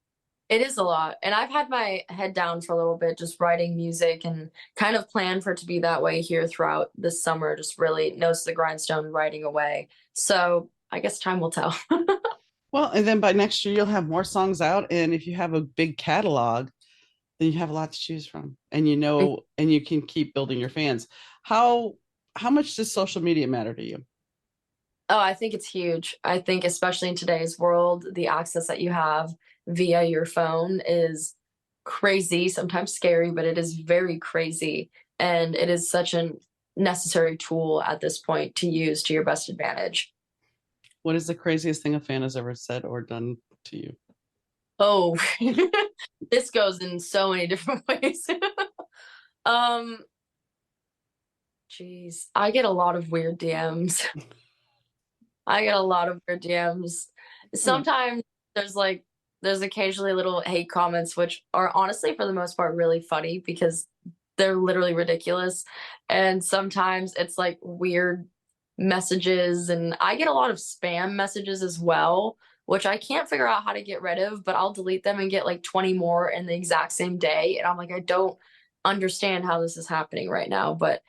S2: It is a lot. And I've had my head down for a little bit, just writing music and kind of plan for it to be that way here throughout this summer, just really nose to the grindstone writing away. So I guess time will tell.
S1: Well, and then by next year you'll have more songs out, and if you have a big catalog, then you have a lot to choose from, and and you can keep building your fans. How how much does social media matter to you?
S2: Oh, I think it's huge. I think, especially in today's world, the access that you have via your phone is crazy, sometimes scary, but it is very crazy. And it is such a necessary tool at this point to use to your best advantage.
S1: What is the craziest thing a fan has ever said or done to you?
S2: Oh, this goes in so many different ways. um, Geez, I get a lot of weird DMs. I get a lot of weird DMs.
S1: Hmm.
S2: Sometimes there's like there's occasionally little hate comments which are honestly for the most part really funny because they're literally ridiculous. And sometimes it's like weird messages, and I get a lot of spam messages as well, which I can't figure out how to get rid of, but I'll delete them and get like 20 more in the exact same day. And I'm like, I don't understand how this is happening right now. But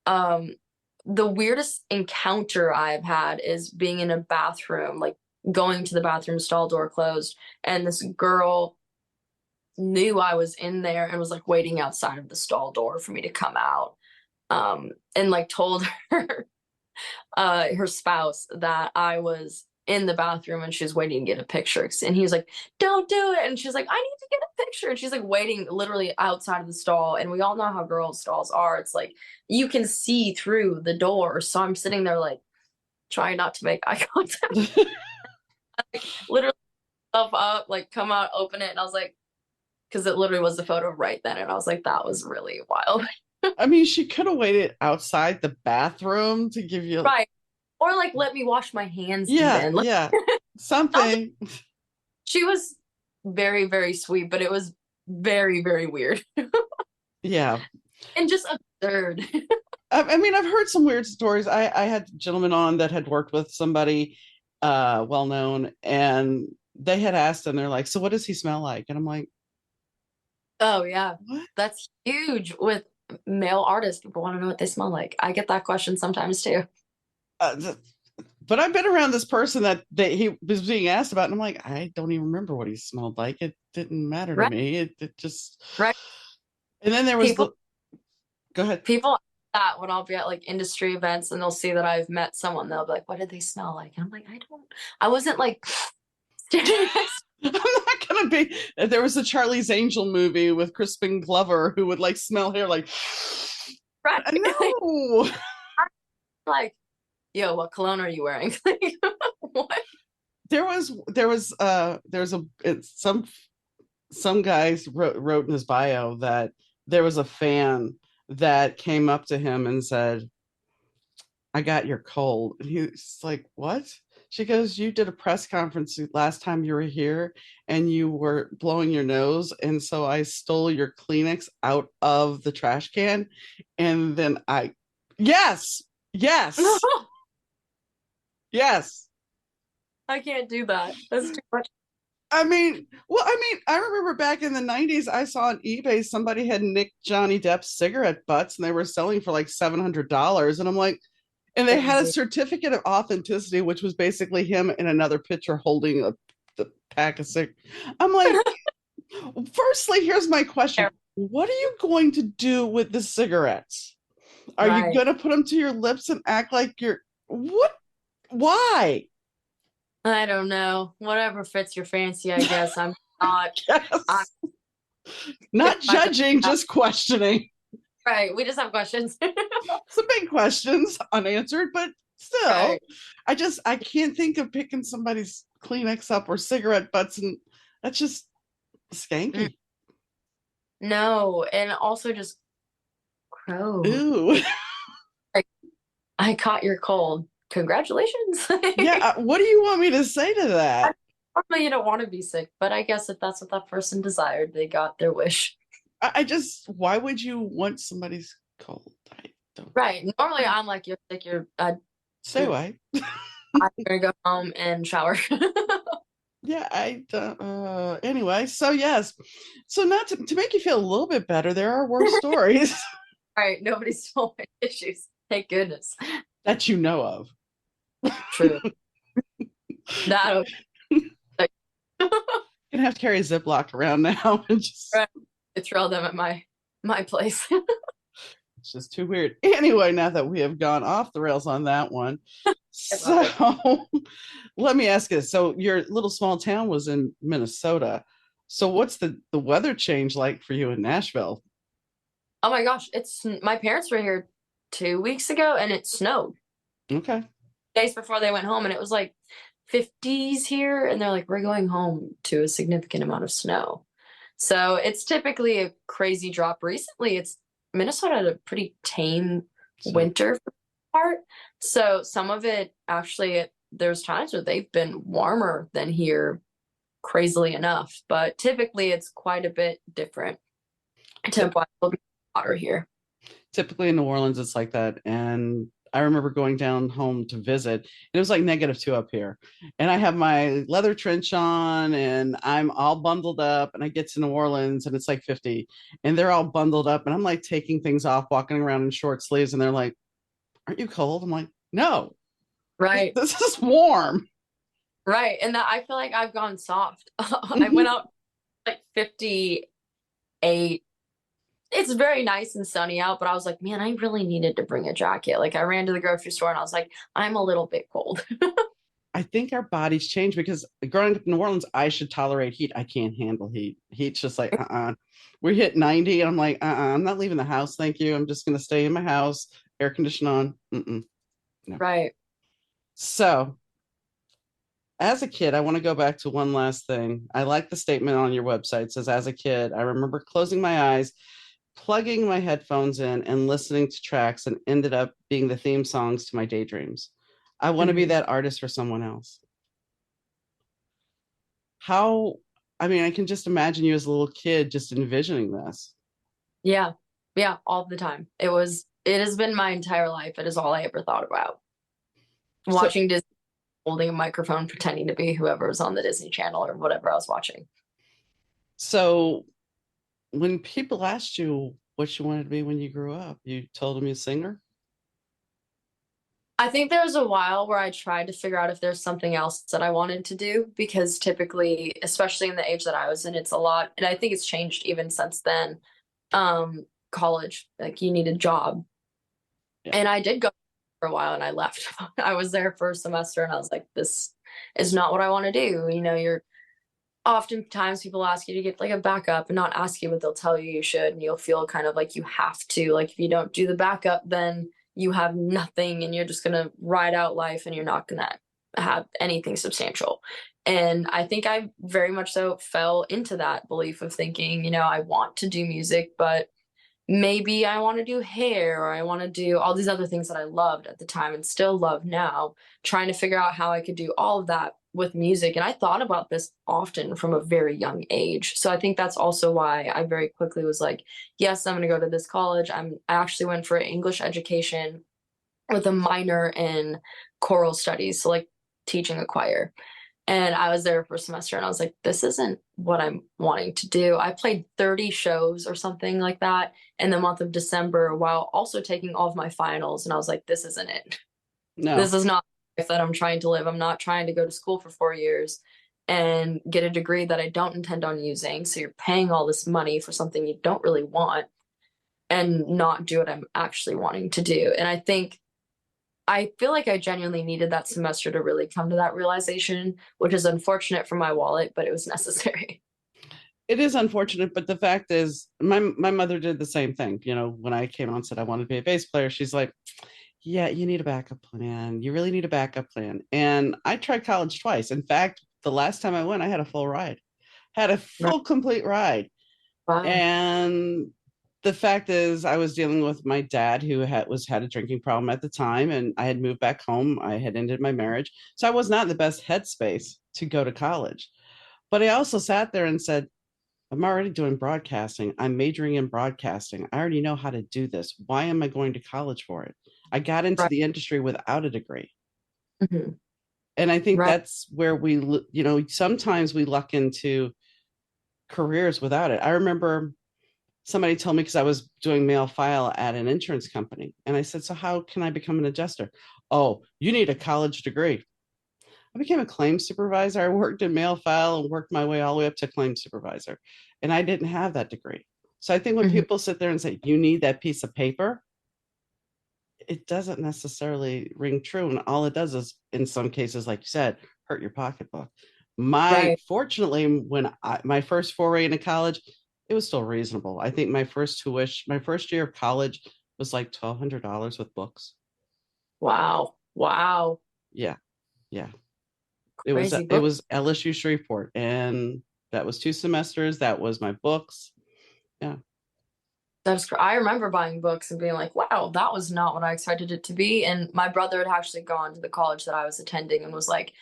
S2: um, the weirdest encounter I've had is being in a bathroom, like going to the bathroom stall door closed, and this girl knew I was in there and was like waiting outside of the stall door for me to come out. And like told her spouse that I was in the bathroom and she was waiting to get a picture. And he was like, "Don't do it." And she's like, "I need to get a picture." And she's like waiting literally outside of the stall. And we all know how girls' stalls are. It's like you can see through the door. So I'm sitting there like trying not to make eye contact, literally stuff up, like come out, open it. And I was like, because it literally was the photo right then. And I was like, that was really wild.
S1: I mean, she could have waited outside the bathroom to give you,
S2: Right. Or like let me wash my hands
S1: yeah,
S2: even. Like
S1: yeah,
S2: nothing.
S1: something.
S2: She was very, very sweet, but it was very, very weird
S1: Yeah.
S2: and just absurd.
S1: I mean, I've heard some weird stories. I had a gentleman on that had worked with somebody well known, and they had asked him, they're like, so what does he smell like? And I'm like,
S2: Oh yeah.
S1: what?
S2: That's huge with male artists. People want to know what they smell like. I get that question sometimes too.
S1: Uh, but I've been around this person that he was being asked about, and I'm like, I don't even remember what he smelled like. It didn't matter to
S2: Right.
S1: me. It just.
S2: Right.
S1: And then there was
S2: People
S1: the. Go ahead.
S2: people ask that when I'll be at like industry events and they'll see that I've met someone, they'll be like, "What did they smell like?" And I'm like, I wasn't like standing next.
S1: I'm not gonna be. There was a Charlie's Angel movie with Crispin Glover who would like smell hair like.
S2: Right.
S1: No.
S2: Like, yo, what cologne are you wearing? Like, what?
S1: There's a it's some guys wrote in his bio that there was a fan that came up to him and said, I got your cold. And he's like, what? She goes, you did a press conference last time you were here and you were blowing your nose. And so I stole your Kleenex out of the trash can. And then yes,
S2: No,
S1: yes, yes.
S2: I can't do that. That's too much.
S1: I remember back in the 90s, I saw on eBay somebody had nicked Johnny Depp's cigarette butts and they were selling for like $700. And I'm like, and they had a
S2: Crazy.
S1: certificate of authenticity, which was basically him in another picture holding the pack of cigarettes. I'm like, firstly, here's my question. What are you going to do with the cigarettes? Are you
S2: Right.
S1: going to put them to your lips and act like you're what? Why?
S2: I don't know. Whatever fits your fancy, I guess. Not I'm
S1: Yes. Not judging, just questioning.
S2: right. We just have questions.
S1: Some big questions unanswered, but still,
S2: Right.
S1: I can't think of picking somebody's Kleenex up or cigarette butts, and that's just
S2: Mm,
S1: skanky.
S2: no, and also just crow.
S1: Ooh.
S2: Like, I caught your cold. Congratulations.
S1: Yeah, what do you want me to say to that?
S2: Normally you don't want to be sick, but I guess if that's what that person desired, they got their wish.
S1: I just, why would you want somebody's cold? I don't
S2: Right. Normally I'm like, you're sick,
S1: say why.
S2: I'm gonna go home and shower.
S1: Yeah, I don't. Anyway, so yes, so not to make you feel a little bit better, there are worse stories
S2: Right. Nobody's told my issues. Thank goodness.
S1: that you know of.
S2: True. That
S1: Gonna have to carry a Ziploc around now and just
S2: right. I throw them at my place.
S1: it's just too weird. Anyway, now that we have gone off the rails on that one,
S2: I love
S1: so
S2: it.
S1: let me ask you. So your little small town was in Minnesota. So what's the weather change like for you in Nashville?
S2: Oh my gosh, it's my parents were here 2 weeks ago and it snowed
S1: Okay.
S2: days before they went home and it was like 50s here and they're like, we're going home to a significant amount of snow. So it's typically a crazy drop. Recently, it's Minnesota had a pretty tame
S1: So
S2: winter for the part. So some of it actually, there's times where they've been warmer than here, crazily enough. But typically, it's quite a bit different.
S1: tip,
S2: Tempo will be hotter here.
S1: typically in New Orleans, it's like that. And I remember going down home to visit, and it was like -2 up here. And I have my leather trench on, and I'm all bundled up. And I get to New Orleans, and it's like 50, and they're all bundled up. And I'm like taking things off, walking around in short sleeves, and they're like, "Aren't you cold?" I'm like, "No,
S2: Right,
S1: this is warm."
S2: right. And that I feel like I've gone soft. I went out like 58. It's very nice and sunny out, but I was like, man, I really needed to bring a jacket. Like I ran to the grocery store and I was like, I'm a little bit cold.
S1: I think our bodies change because growing up in New Orleans, I should tolerate heat. I can't handle heat. Heat's just like, We hit 90, and I'm like, I'm not leaving the house. Thank you. I'm just going to stay in my house, air condition on. No.
S2: Right.
S1: So, as a kid, I want to go back to one last thing. I like the statement on your website. It says, as a kid, I remember closing my eyes, plugging my headphones in, and listening to tracks, and ended up being the theme songs to my daydreams. I want to be
S2: Mhm.
S1: that artist for someone else. How, I mean, I can just imagine you as a little kid just envisioning this.
S2: Yeah. Yeah. All the time. It has been my entire life. It is all I ever thought about.
S1: So,
S2: Watching Disney, holding a microphone, pretending to be whoever was on the Disney Channel or whatever I was watching.
S1: so when people asked you what you wanted to be when you grew up, you told them you're a singer?
S2: I think there was a while where I tried to figure out if there's something else that I wanted to do because typically, especially in the age that I was in, it's a lot, and I think it's changed even since then. College, like you need a job.
S1: Yeah.
S2: And I did go for a while and I left. I was there for a semester and I was like, this is not what I want to do. You know, you're oftentimes people ask you to get like a backup and not ask you, but they'll tell you you should, and you'll feel kind of like you have to. Like if you don't do the backup, then you have nothing and you're just gonna ride out life and you're not gonna have anything substantial. And I think I very much so fell into that belief of thinking, you know, I want to do music, but maybe I want to do hair or I want to do all these other things that I loved at the time and still love now, trying to figure out how I could do all of that with music. And I thought about this often from a very young age. So I think that's also why I very quickly was like, yes, I'm going to go to this college. I actually went for English education with a minor in choral studies, so like teaching a choir. And I was there for a semester and I was like, this isn't what I'm wanting to do. I played 30 shows or something like that in the month of December while also taking all of my finals. And I was like, this isn't it.
S1: No.
S2: This is not the life that I'm trying to live. I'm not trying to go to school for 4 years and get a degree that I don't intend on using. So you're paying all this money for something you don't really want and not do what I'm actually wanting to do. And I feel like I genuinely needed that semester to really come to that realization, which is unfortunate for my wallet, but it was necessary.
S1: It is unfortunate, but the fact is, my mother did the same thing. When I came on and said I wanted to be a bass player, she's like, "Yeah, you need a backup plan. You really need a backup plan." And I tried college twice. In fact, the last time I went, I had a full ride, had a
S2: Right.
S1: full complete ride.
S2: Wow.
S1: And the fact is, I was dealing with my dad who had a drinking problem at the time, and I had moved back home. I had ended my marriage, so I was not in the best headspace to go to college. But I also sat there and said, I'm already doing broadcasting. I'm majoring in broadcasting. I already know how to do this. Why am I going to college for it? I got into
S2: Right.
S1: the industry without a degree.
S2: Mhm.
S1: And I think
S2: Right.
S1: that's where sometimes we luck into careers without it. I remember somebody told me because I was doing mail file at an insurance company. And I said, "So how can I become an adjuster?" "Oh, you need a college degree." I became a claims supervisor. I worked in mail file and worked my way all the way up to claims supervisor. And I didn't have that degree. So I think when
S2: Mhm.
S1: people sit there and say, you need that piece of paper, it doesn't necessarily ring true. And all it does is, in some cases, like you said, hurt your pocketbook.
S2: Right.
S1: Fortunately, my first foray into college, it was still reasonable. I think my first year of college was like $1,200 with books.
S2: Wow. Wow.
S1: Yeah. Yeah.
S2: Crazy
S1: It
S2: book.
S1: was LSU Shreveport, and that was 2 semesters. That was my books. Yeah.
S2: I remember buying books and being like, wow, that was not what I expected it to be. And my brother had actually gone to the college that I was attending and was like,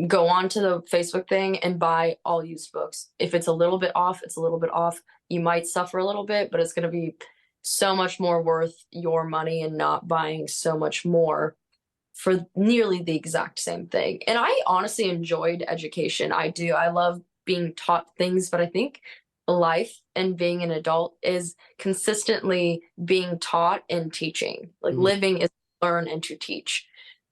S2: go on to the Facebook thing and buy all used books. If it's a little bit off, it's a little bit off. You might suffer a little bit, but it's going to be so much more worth your money and not buying so much more for nearly the exact same thing. And I honestly enjoyed education. I do. I love being taught things, but I think life and being an adult is consistently being taught and teaching. Like
S1: Mhm.
S2: living is to learn and to teach.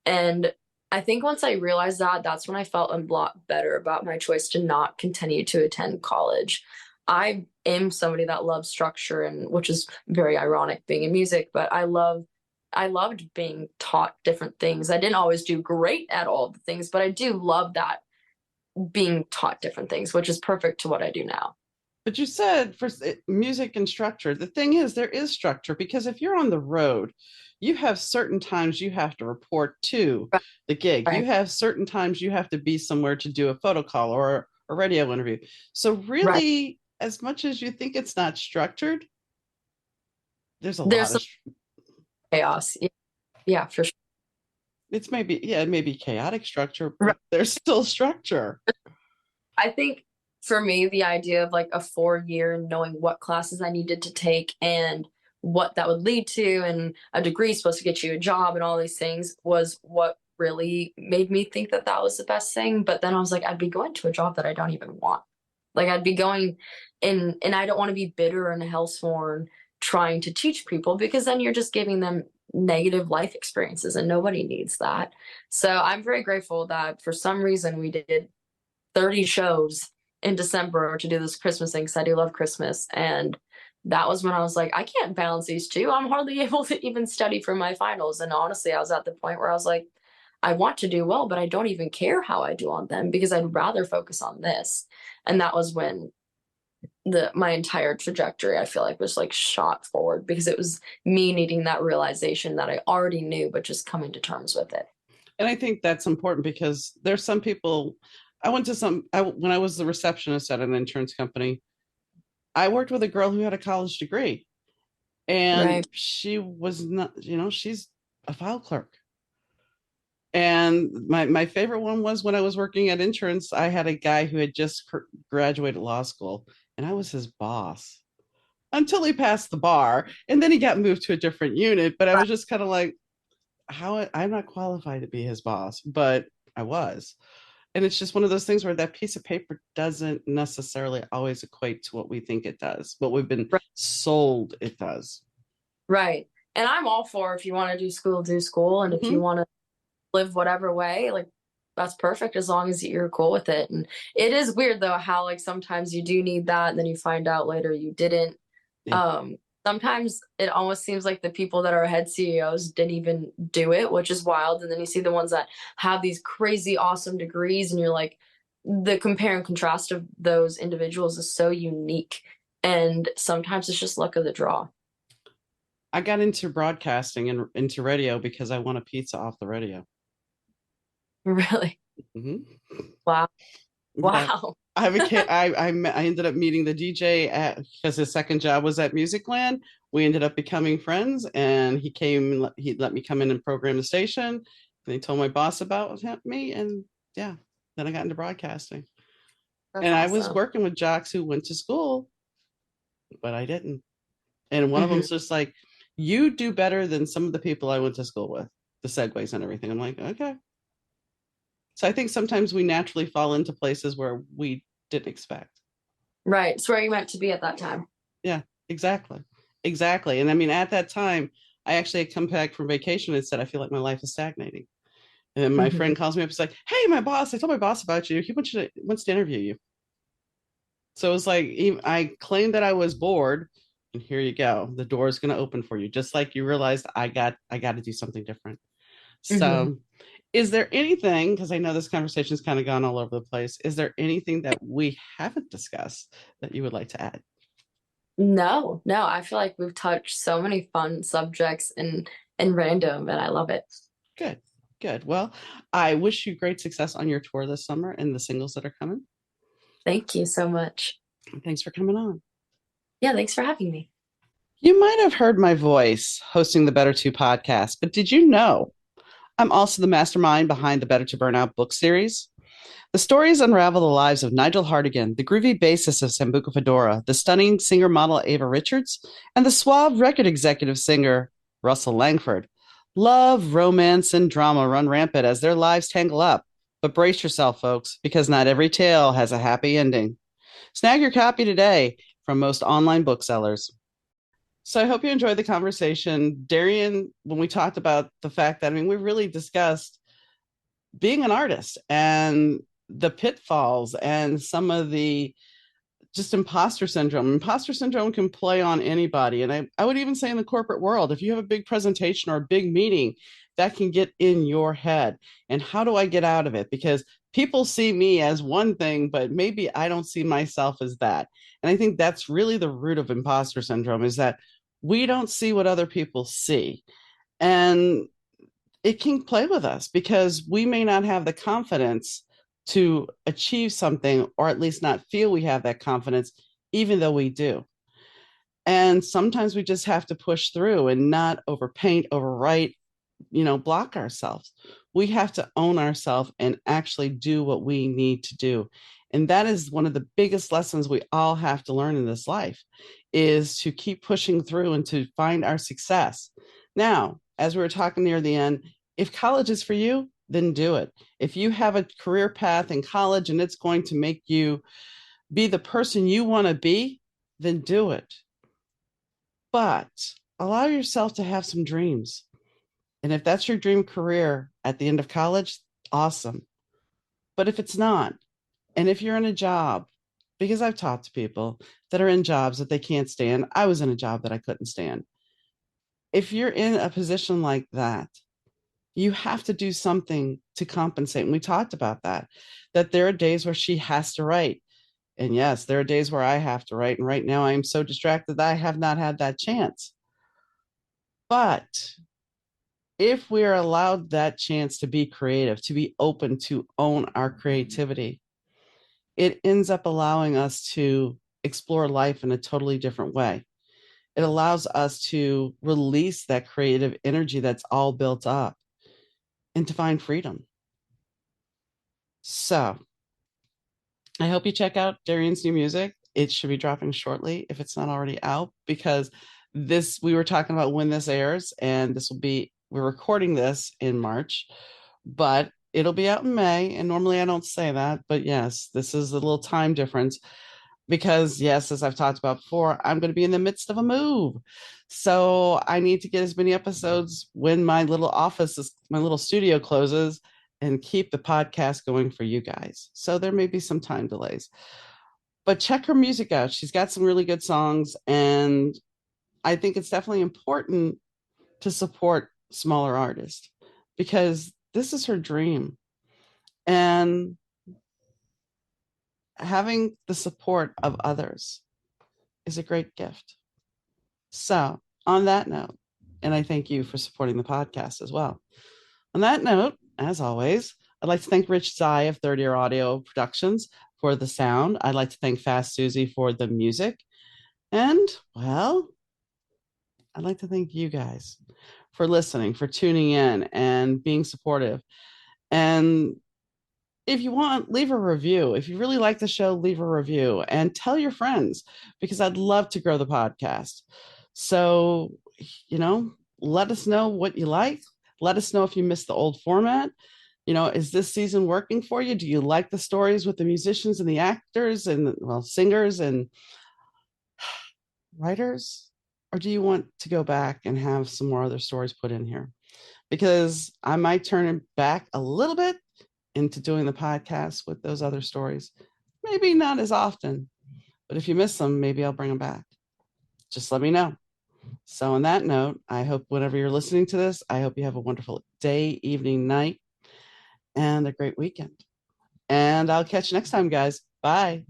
S2: And I think once I realized that, that's when I felt a lot better about my choice to not continue to attend college. I am somebody that loves structure and which is very ironic being in music, but I loved being taught different things. I didn't always do great at all the things, but I do love that being taught different things, which is perfect to what I do now.
S1: But you said music and structure. The thing is, there is structure because if you're on the road, you have certain times you have to report to
S2: Right.
S1: the gig. You
S2: Right.
S1: have certain times you have to be somewhere to do a photo call or a radio interview. So,
S2: Right.
S1: really, as much as you think it's not structured, there's a
S2: There's
S1: lot of
S2: some chaos. Yeah, yeah, for sure.
S1: it's maybe, yeah, it may be chaotic structure,
S2: Right.
S1: but there's still structure.
S2: I think for me, the idea of like a 4 year knowing what classes I needed to take and what that would lead to, and a degree is supposed to get you a job and all these things was what really made me think that that was the best thing. But then I was like, I'd be going to a job that I don't even want. Like I'd be going in, and I don't want to be bitter and hellsworn trying to teach people because then you're just giving them negative life experiences and nobody needs that. So I'm very grateful that for some reason we did 30 shows in December to do this Christmas thing because I do love Christmas. And that was when I was like, I can't balance these two. I'm hardly able to even study for my finals. And honestly, I was at the point where I was like, I want to do well, but I don't even care how I do on them because I'd rather focus on this. And that was when the my entire trajectory I feel like was like shot forward because it was me needing that realization that I already knew, but just coming to terms with it.
S1: And I think that's important because there's some people. When I was the receptionist at an insurance company, I worked with a girl who had a college degree, and
S2: Right.
S1: she was not, she's a file clerk. And my favorite one was when I was working at insurance, I had a guy who had just graduated law school, and I was his boss until he passed the bar, and then he got moved to a different unit. But I was just kind of like, how I'm not qualified to be his boss, but I was. And it's just one of those things where that piece of paper doesn't necessarily always equate to what we think it does, what we've been
S2: Right.
S1: sold it does.
S2: Right. And I'm all for, if you want to do school. And if you
S1: Mm-hmm.
S2: want to live whatever way, like that's perfect as long as you're cool with it. And it is weird though how like sometimes you do need that and then you find out later you didn't.
S1: Yeah.
S2: Um Sometimes it almost seems like the people that are head CEOs didn't even do it, which is wild. And then you see the ones that have these crazy awesome degrees and you're like, the compare and contrast of those individuals is so unique. And sometimes it's just luck of the draw.
S1: I got into broadcasting and into radio because I won a pizza off the radio.
S2: Really.
S1: Mm-hmm.
S2: Wow.
S1: Yeah.
S2: Wow.
S1: I became I ended up meeting the DJ at because his second job was at Musicland. We ended up becoming friends, and he let me come in and program the station. And he told my boss about me, and yeah, then I got into broadcasting.
S2: That's
S1: And I was
S2: awesome.
S1: working with jocks who went to school, but I didn't. And one of
S2: Hmm.
S1: them's just like, "You do better than some of the people I went to school with." The segues and everything. I'm like, okay. So I think sometimes we naturally fall into places where we didn't expect.
S2: Right. It's where you meant to be at that time.
S1: Yeah, exactly. Exactly. And I mean, at that time, I actually had come back from vacation and said, I feel like my life is stagnating. And then my
S2: Hmm.
S1: friend calls me up. It's like, hey, my boss, I told my boss about you. He wants to interview you. So it was like, I claimed that I was bored. And here you go. The door is going to open for you. Just like you realized I got to do something different.
S2: Hmm.
S1: So is there anything, because I know this conversation's kind of gone all over the place, is there anything that we haven't discussed that you would like to add?
S2: No, no, I feel like we've touched so many fun subjects and random, and I love it.
S1: Good, good. Well, I wish you great success on your tour this summer and the singles that are coming.
S2: Thank you so much.
S1: Thanks for coming on.
S2: Yeah, thanks for having me.
S1: You might have heard my voice hosting the Better To podcast, but did you know I'm also the mastermind behind the Better to Burnout book series? The stories unravel the lives of Nigel Hartigan, the groovy bassist of Sambuca Fedora, the stunning singer model Ava Richards, and the suave record executive singer Russell Langford. Love, romance, and drama run rampant as their lives tangle up. But brace yourself, folks, because not every tale has a happy ending. Snag your copy today from most online booksellers. So I hope you enjoyed the conversation. Darian, when we talked about the fact that, I mean, we really discussed being an artist and the pitfalls and some of the just imposter syndrome. Imposter syndrome can play on anybody. And I would even say in the corporate world, if you have a big presentation or a big meeting, that can get in your head. And how do I get out of it? Because people see me as one thing, but maybe I don't see myself as that. And I think that's really the root of imposter syndrome is that we don't see what other people see. And it can play with us because we may not have the confidence to achieve something, or at least not feel we have that confidence, even though we do. And sometimes we just have to push through and not overpaint, overwrite, block ourselves. We have to own ourselves and actually do what we need to do. And that is one of the biggest lessons we all have to learn in this life is to keep pushing through and to find our success. Now, as we were talking near the end, if college is for you, then do it. If you have a career path in college and it's going to make you be the person you want to be, then do it. But allow yourself to have some dreams. And if that's your dream career at the end of college, awesome. But if it's not, and if you're in a job, because I've talked to people that are in jobs that they can't stand, I was in a job that I couldn't stand. If you're in a position like that, you have to do something to compensate. And we talked about that there are days where she has to write. And yes, there are days where I have to write. And right now I am so distracted that I have not had that chance. But if we are allowed that chance to be creative, to be open, to own our creativity, it ends up allowing us to explore life in a totally different way. It allows us to release that creative energy that's all built up and to find freedom. So I hope you check out Darian's new music. It should be dropping shortly if it's not already out, because we were talking about when this airs, and we're recording this in March, but it'll be out in May. And normally I don't say that, but yes, this is a little time difference because, yes, as I've talked about before, I'm going to be in the midst of a move. So I need to get as many episodes when my little studio closes and keep the podcast going for you guys. So there may be some time delays, but check her music out. She's got some really good songs. And I think it's definitely important to support smaller artists because this is her dream. And having the support of others is a great gift. So, on that note, and I thank you for supporting the podcast as well. On that note, as always, I'd like to thank Rich Zai of Third Year Audio Productions for the sound. I'd like to thank Fast Susie for the music. And, well, I'd like to thank you guys for listening, for tuning in and being supportive. And if you want, leave a review. If you really like the show, leave a review and tell your friends because I'd love to grow the podcast. So, let us know what you like. Let us know if you missed the old format. Is this season working for you? Do you like the stories with the musicians and the actors and, singers and writers? Or do you want to go back and have some more other stories put in here? Because I might turn it back a little bit into doing the podcast with those other stories. Maybe not as often, but if you miss them, maybe I'll bring them back. Just let me know. So on that note, I hope whenever you're listening to this, I hope you have a wonderful day, evening, night, and a great weekend. And I'll catch you next time, guys. Bye.